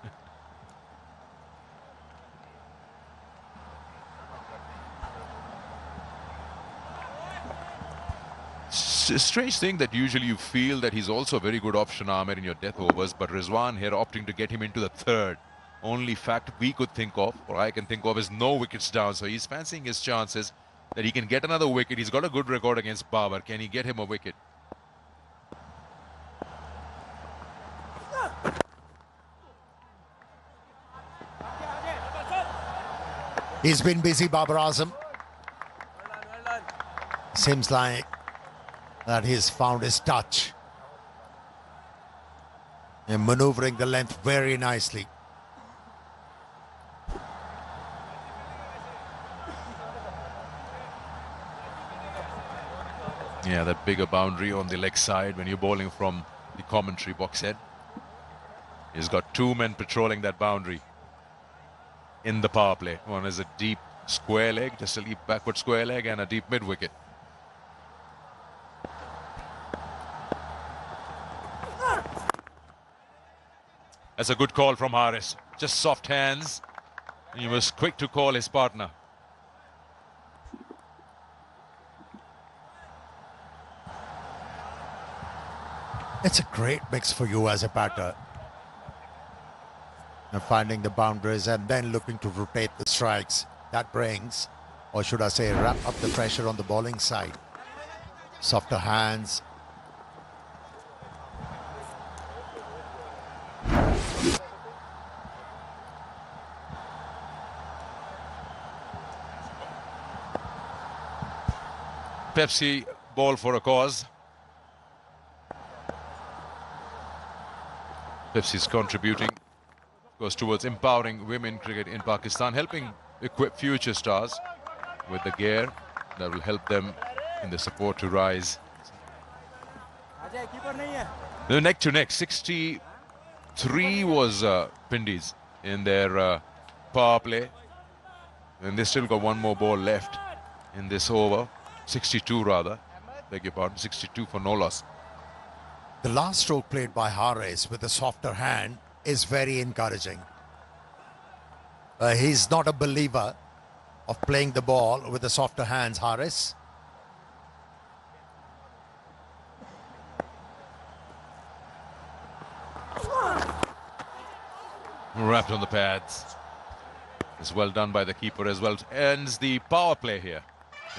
It's a strange thing that usually you feel that he's also a very good option, Amir, in your death overs. But Rizwan here opting to get him into the third. Only fact we could think of, or I can think of, is no wickets down. So he's fancying his chances that he can get another wicket. He's got a good record against Babar. Can he get him a wicket? He's been busy, Babar Azam. Seems like that he's found his touch. And maneuvering the length very nicely. Yeah, that bigger boundary on the leg side when you're bowling from the commentary box head. He's got 2 men patrolling that boundary in the power play. One is a deep square leg, just a deep backward square leg, and a deep mid wicket. That's a good call from Haris. Just soft hands. He was quick to call his partner. It's a great mix for you as a batter. And finding the boundaries and then looking to rotate the strikes. That brings, or should I say, wrap up the pressure on the bowling side. Softer hands. Pepsi ball for a cause. Pepsi's contributing, goes towards empowering women cricket in Pakistan, helping equip future stars with the gear that will help them in the support to rise. They're neck to neck. 63 was Pindi's in their power play, and they still got one more ball left in this over. 62 rather, beg your pardon, 62 for no loss. The last stroke played by Haris with a softer hand is very encouraging. He's not a believer of playing the ball with the softer hands, Haris. Wrapped on the pads. It's well done by the keeper as well. Ends the power play here.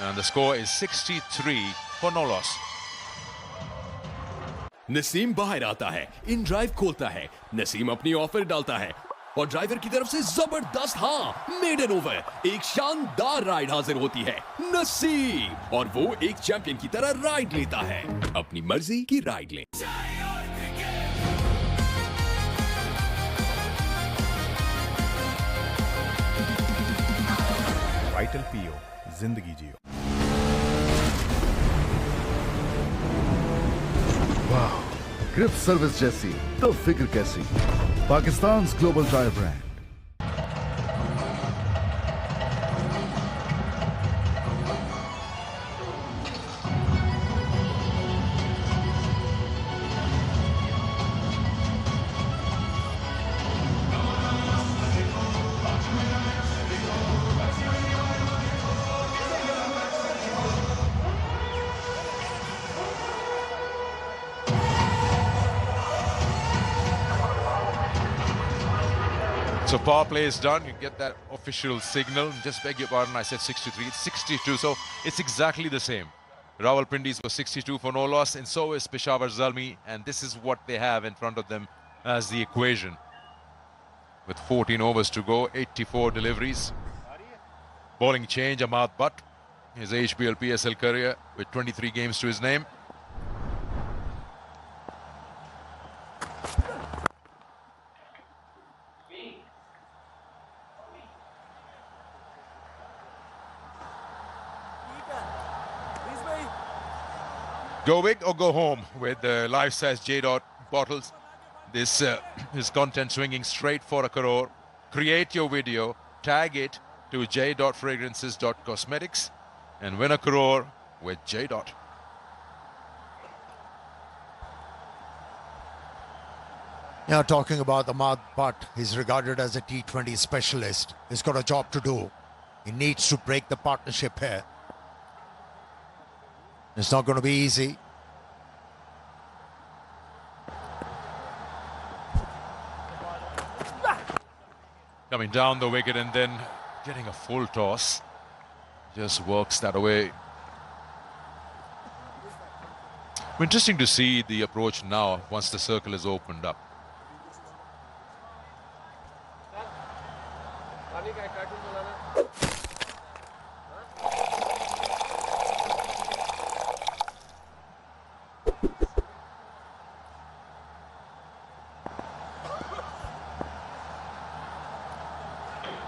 And the score is 63 for no loss. Naseem बाहर आता है, in drive खोलता है, नसीम अपनी offer डालता है और driver की तरफ से जबरदस्त मेडन ओवर, एक शानदार राइड हाजिर होती है नसीम, और वो एक चैंपियन की तरह राइड लेता है। अपनी मर्जी की राइड लें। वाइटल पीओ, जिंदगी जियो। वाह, ग्रिप सर्विस जैसी तो फिक्र कैसी। Pakistan global drive brand. So power play is done. You get that official signal. Just beg your pardon, I said 63. It's 62, so it's exactly the same. Rawalpindi's was 62 for no loss, and so is Peshawar Zalmi, and this is what they have in front of them as the equation. With 14 overs to go, 84 deliveries. Bowling change, Ahmad Butt, his HBL PSL career with 23 games to his name. Go big or go home with the life-size J-Dot bottles. This is content swinging straight for a crore. Create your video, tag it to j.fragrances.cosmetics and win a crore with J-Dot. Now, talking about Ahmad Butt, he's regarded as a T20 specialist. He's got a job to do. He needs to break the partnership here. It's not going to be easy. Coming down the wicket and then getting a full toss. Just works that away. Interesting to see the approach now once the circle is opened up.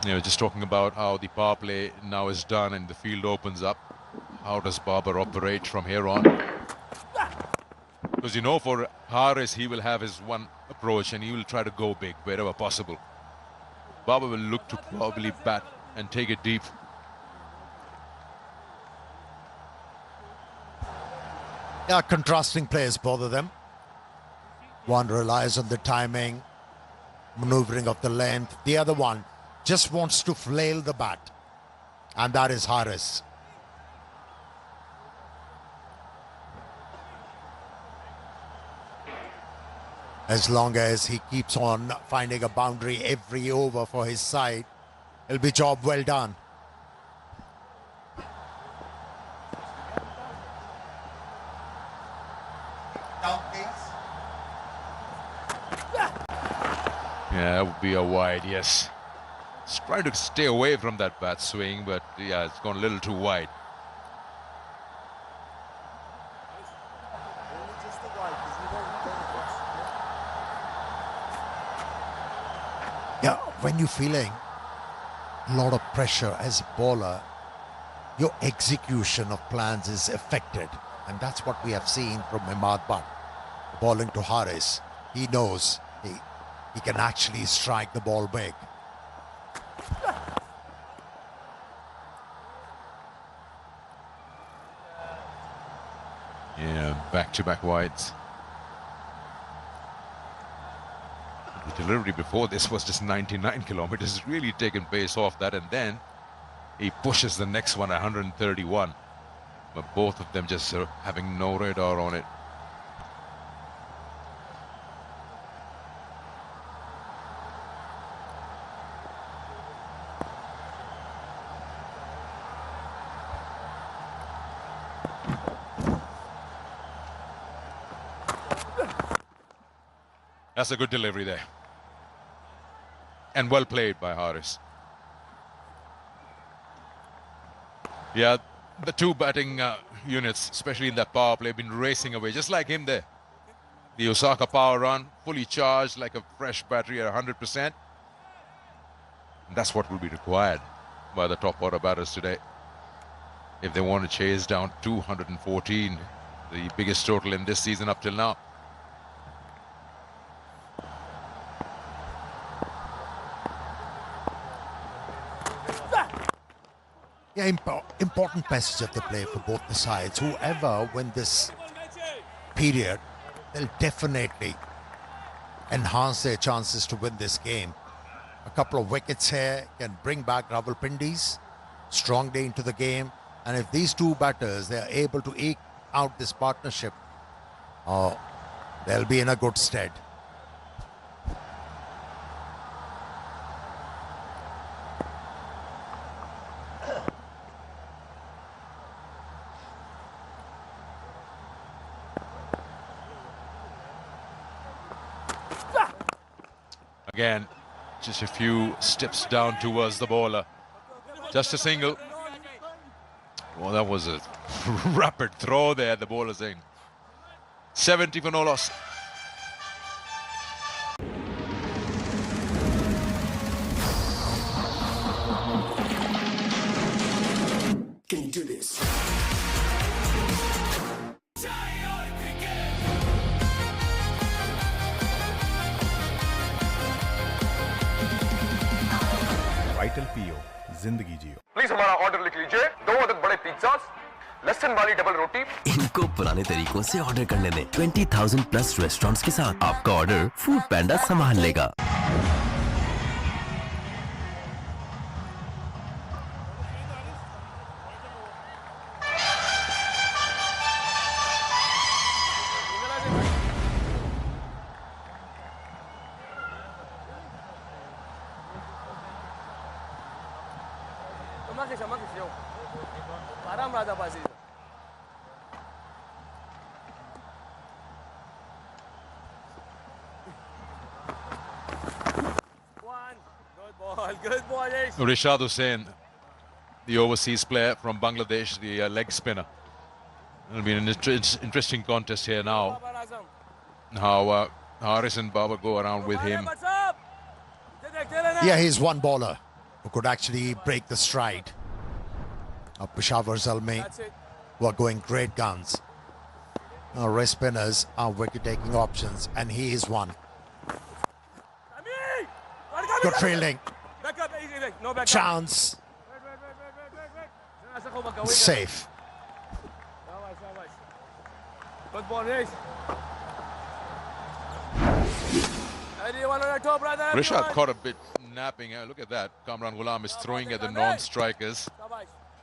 You know, just talking about how the power play now is done and the field opens up. How does Babar operate from here on? Because you know, for Haris, he will have his one approach and he will try to go big wherever possible. Babar will look to probably bat and take it deep. Yeah, contrasting players, both of them. One relies on the timing, maneuvering of the length. The other one just wants to flail the bat, and that is Haris. As long as he keeps on finding a boundary every over for his side, it'll be job well done. Yeah, that would be a wide, yes. He's trying to stay away from that bat swing, but yeah, it's gone a little too wide. Yeah, when you're feeling a lot of pressure as a bowler, your execution of plans is affected. And that's what we have seen from Ahmad Butt. Bowling to Haris, he knows he can actually strike the ball big. Yeah, back-to-back wides. The delivery before this was just 99 kilometers. He's really taken pace off that, and then he pushes the next one 131. But both of them just having no radar on it. That's a good delivery there. And well played by Haris. Yeah, the two batting units, especially in that power play, have been racing away, just like him there. The Osaka power run, fully charged like a fresh battery at 100%. And that's what will be required by the top order batters today if they want to chase down 214, the biggest total in this season up till now. Yeah, important passage of the play for both the sides. Whoever win this period, they'll definitely enhance their chances to win this game. A couple of wickets here can bring back Rawalpindis strongly into the game. And if these two batters, they are able to eke out this partnership, they'll be in a good stead. Again, just a few steps down towards the bowler. Just a single. Well, that was a rapid throw there, the bowler's in. 70 for no loss. Can you do this? Vital पीओ जिंदगी जियो. Please हमारा order लिख लीजिए. 2 अदद बड़े pizzas, लहसुन वाली double रोटी. इनको पुराने तरीकों से ऑर्डर करने दें. 20,000 प्लस रेस्टोरेंट्स के साथ आपका ऑर्डर फूड पैंडा संभाल लेगा. Rishad Hussain, the overseas player from Bangladesh, the leg spinner. It'll be an interesting contest here now. How Haris and Baba go around with him. Yeah, he's one bowler who could actually break the stride of Peshawar Zalmi, who are going great guns. Now, wrist spinners are wicket-taking options, and he is one. Good fielding. Chance. Safe. Good ball, Rish. Rishad caught a bit napping. Look at that. Kamran Ghulam is throwing at the non-strikers.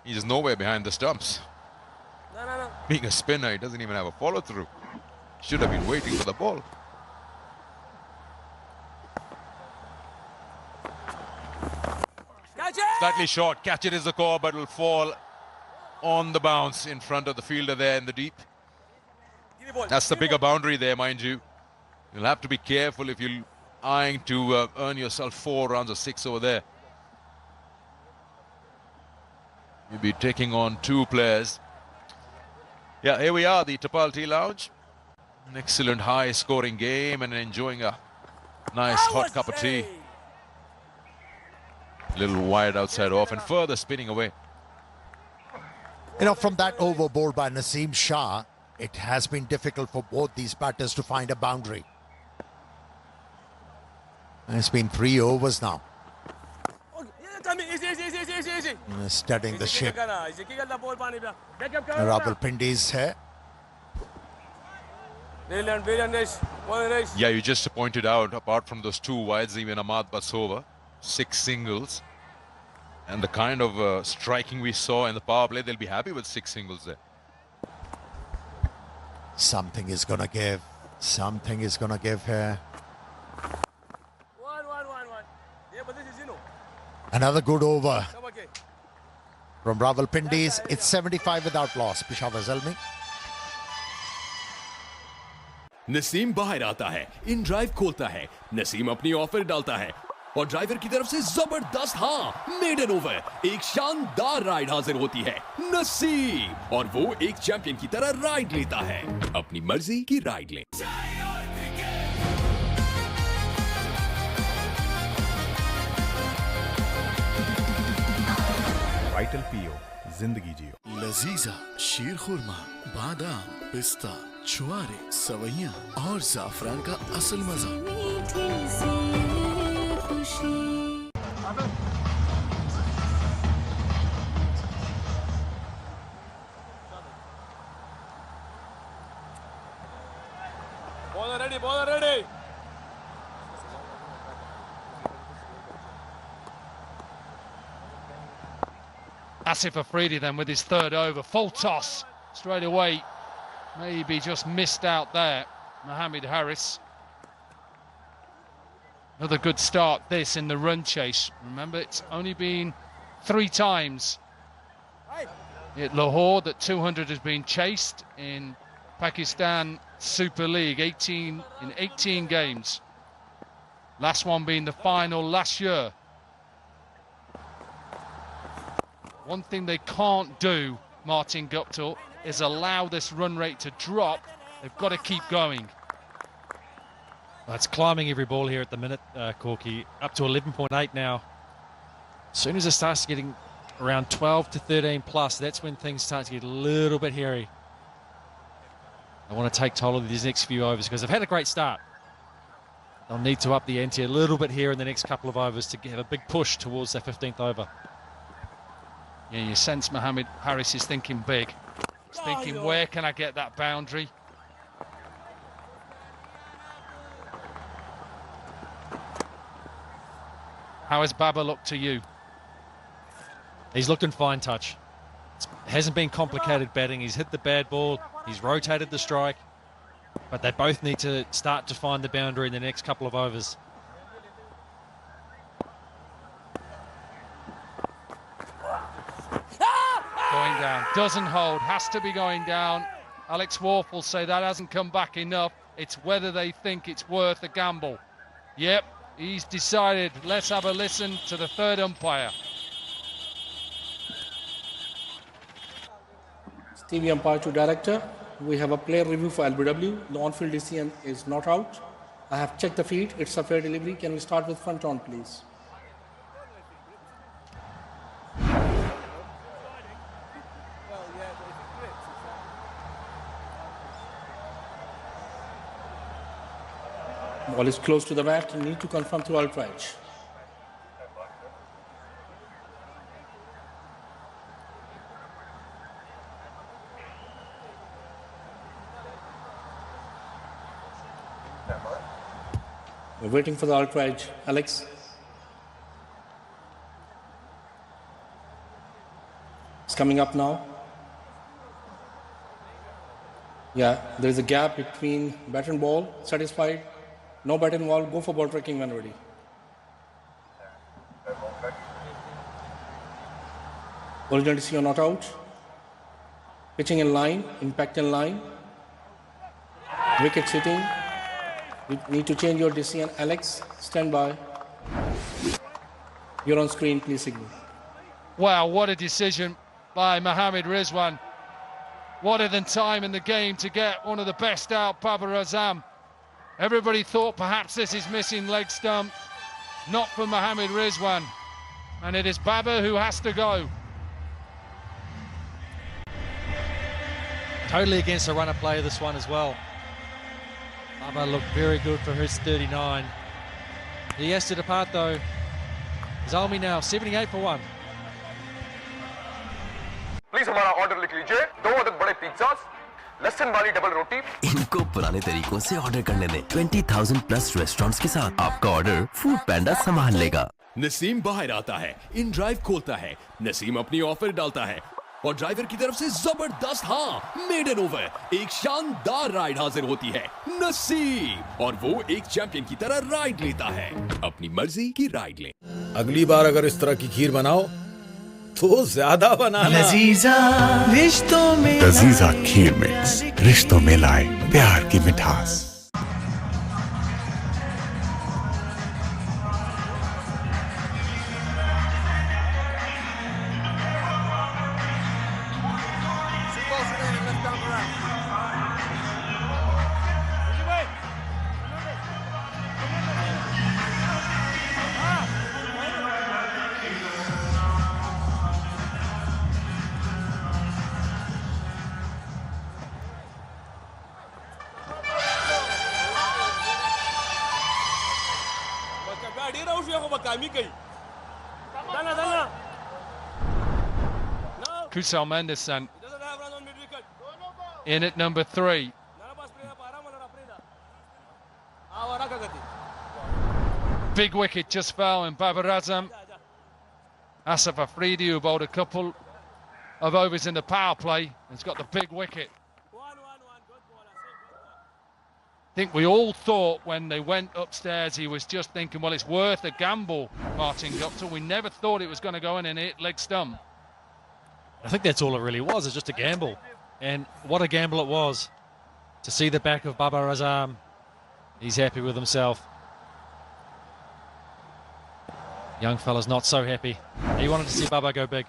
He's nowhere behind the stumps. Being a spinner, he doesn't even have a follow-through. Should have been waiting for the ball. Slightly short. Catch it is the core, but will fall on the bounce in front of the fielder there in the deep. That's the bigger boundary there, mind you. You'll have to be careful if you're eyeing to earn yourself 4 runs or 6 over there. You'll be taking on 2 players. Yeah, here we are, the Tapal Tea Lounge. An excellent high-scoring game and enjoying a nice hot cup of tea. Little wide outside off and further spinning away. You know, from that over bowled by Naseem Shah, it has been difficult for both these batters to find a boundary. And it's been 3 overs now. Studying the ship. Rawalpindi's here. Yeah, you just pointed out, apart from those 2 wides, even Ahmad Basova, 6 singles. And the kind of striking we saw in the power play, they'll be happy with 6 singles there. Something is going to give. Something is going to give here. Another good over from Rawalpindis. It's 75 without loss. Peshawar Zalmi. Naseem बाहर आता है, in drive खोलता है, नसीम अपनी offer डालता है और driver की तरफ से जबरदस्त मेडन ओवर, एक शानदार राइड हाजिर होती है। नसीम और वो एक चैंपियन की तरह राइड लेता है। अपनी मर्जी की राइड लें। वाइटल पीओ, जिंदगी जियो। लजीजा, शीर खुरमा, बादाम, पिस्ता, छुआरे, सवैयां और जाफरान का असल मजा। Ball ready. Asif Afridi then with his third over. Full toss straight away. Maybe just missed out there. Mohamed Harris. Another good start this in the run chase. Remember, it's only been 3 times at Lahore that 200 has been chased in Pakistan Super League, 18 games. Last one being the final last year. One thing they can't do, Martin Guptill, is allow this run rate to drop. They've got to keep going. Well, it's climbing every ball here at the minute, Corky, up to 11.8 now. As soon as it starts getting around 12 to 13 plus, that's when things start to get a little bit hairy. I want to take toll of these next few overs because they've had a great start. They'll need to up the ante a little bit here in the next couple of overs to have a big push towards their 15th over. Yeah, you sense Mohamed Harris is thinking big. He's thinking, where can I get that boundary? How has Baba looked to you? He's looked in fine touch. It hasn't been complicated batting. He's hit the bad ball. He's rotated the strike. But they both need to start to find the boundary in the next couple of overs. Going down. Doesn't hold. Has to be going down. Alex Worf will say that hasn't come back enough. It's whether they think it's worth a gamble. Yep, he's decided. Let's have a listen to the third umpire. TV umpire to director. We have a player review for LBW. The on-field decision is not out. I have checked the feed. It's a fair delivery. Can we start with front on, please? Ball is close to the bat. You need to confirm through outrage. We're waiting for the outrage. Alex. It's coming up now. Yeah, there is a gap between bat and ball. Satisfied? No bat and ball. Go for ball tracking when ready. Original decision not out. Pitching in line. Impact in line. Wicket sitting. You need to change your decision. Alex, stand by. You're on screen, please signal. Wow, what a decision by Mohamed Rizwan. What a time in the game to get one of the best out, Babar Azam. Everybody thought perhaps this is missing leg stump. Not for Mohamed Rizwan. And it is Baba who has to go. Totally against a runner play this one as well. Baba looked very good for his 39. He has to depart though. Zalmi now 78 for 1. Please हमारा order लिख लीजिए 2 अदद बड़े pizzas लहसुन वाली double रोटी। इनको पुराने तरीकों से ऑर्डर करने दें। 20,000 प्लस रेस्टोरेंट्स के साथ आपका ऑर्डर फूड पैंडा संभाल लेगा। नसीम बाहर आता है, इन ड्राइव खोलता है, नसीम अपनी ऑफर डालता है और ड्राइवर की तरफ से जबरदस्त मेडन ओवर, एक शानदार राइड हाजिर होती है। नसीम और वो एक चैंपियन की तरह राइड लेता है। अपनी मर्जी की राइड लें। अगली बार अगर इस तरह की खीर बनाओ तो ज्यादा बनाना। लजीजा रिश्तों में लजीजा खीर मिक्स, रिश्तों में लाए प्यार की मिठास। Kusal Mendesan in at number 3. Big wicket just fell in Babar Azam. Asif Afridi, who bowled a couple of overs in the power play, has got the big wicket. I think we all thought when they went upstairs he was just thinking, well, it's worth a gamble, Martin Gupta. We never thought it was going to go in and hit leg stump. I think that's all it really was, it's just a gamble. And what a gamble it was to see the back of Babar Azam. He's happy with himself. Young fella's not so happy. He wanted to see Baba go big.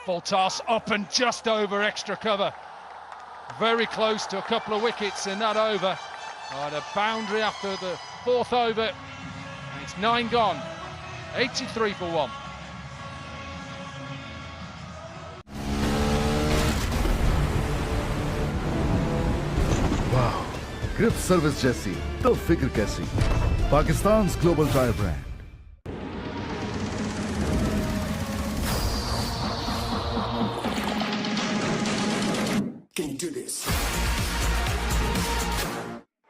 Full toss up and just over extra cover. Very close to a couple of wickets in that over. The boundary after the 4th over. And it's 9 gone. 83 for 1. वाह, grip service जैसी तो फिक्र कैसी। Pakistan global drive brand. Can you do this?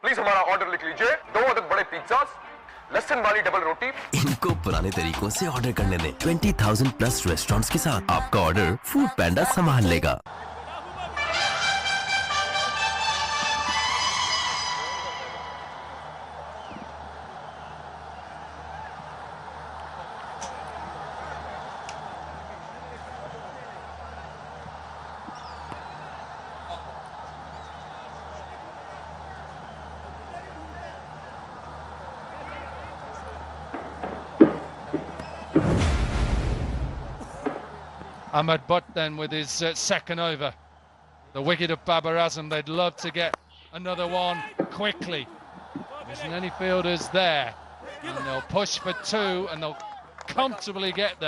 Please हमारा order लिख लीजिए। 2 अदद बड़े पिज्जास, लहसुन वाली डबल रोटी। इनको पुराने तरीकों से ऑर्डर करने दें। 20,000 प्लस रेस्टोरेंट्स के साथ आपका ऑर्डर फूड पैंडा संभाल लेगा। Ahmed Butt then with his second over. The wicket of Babar Azam, they'd love to get another one quickly. There isn't any fielders there. And they'll push for 2 and they'll comfortably get there.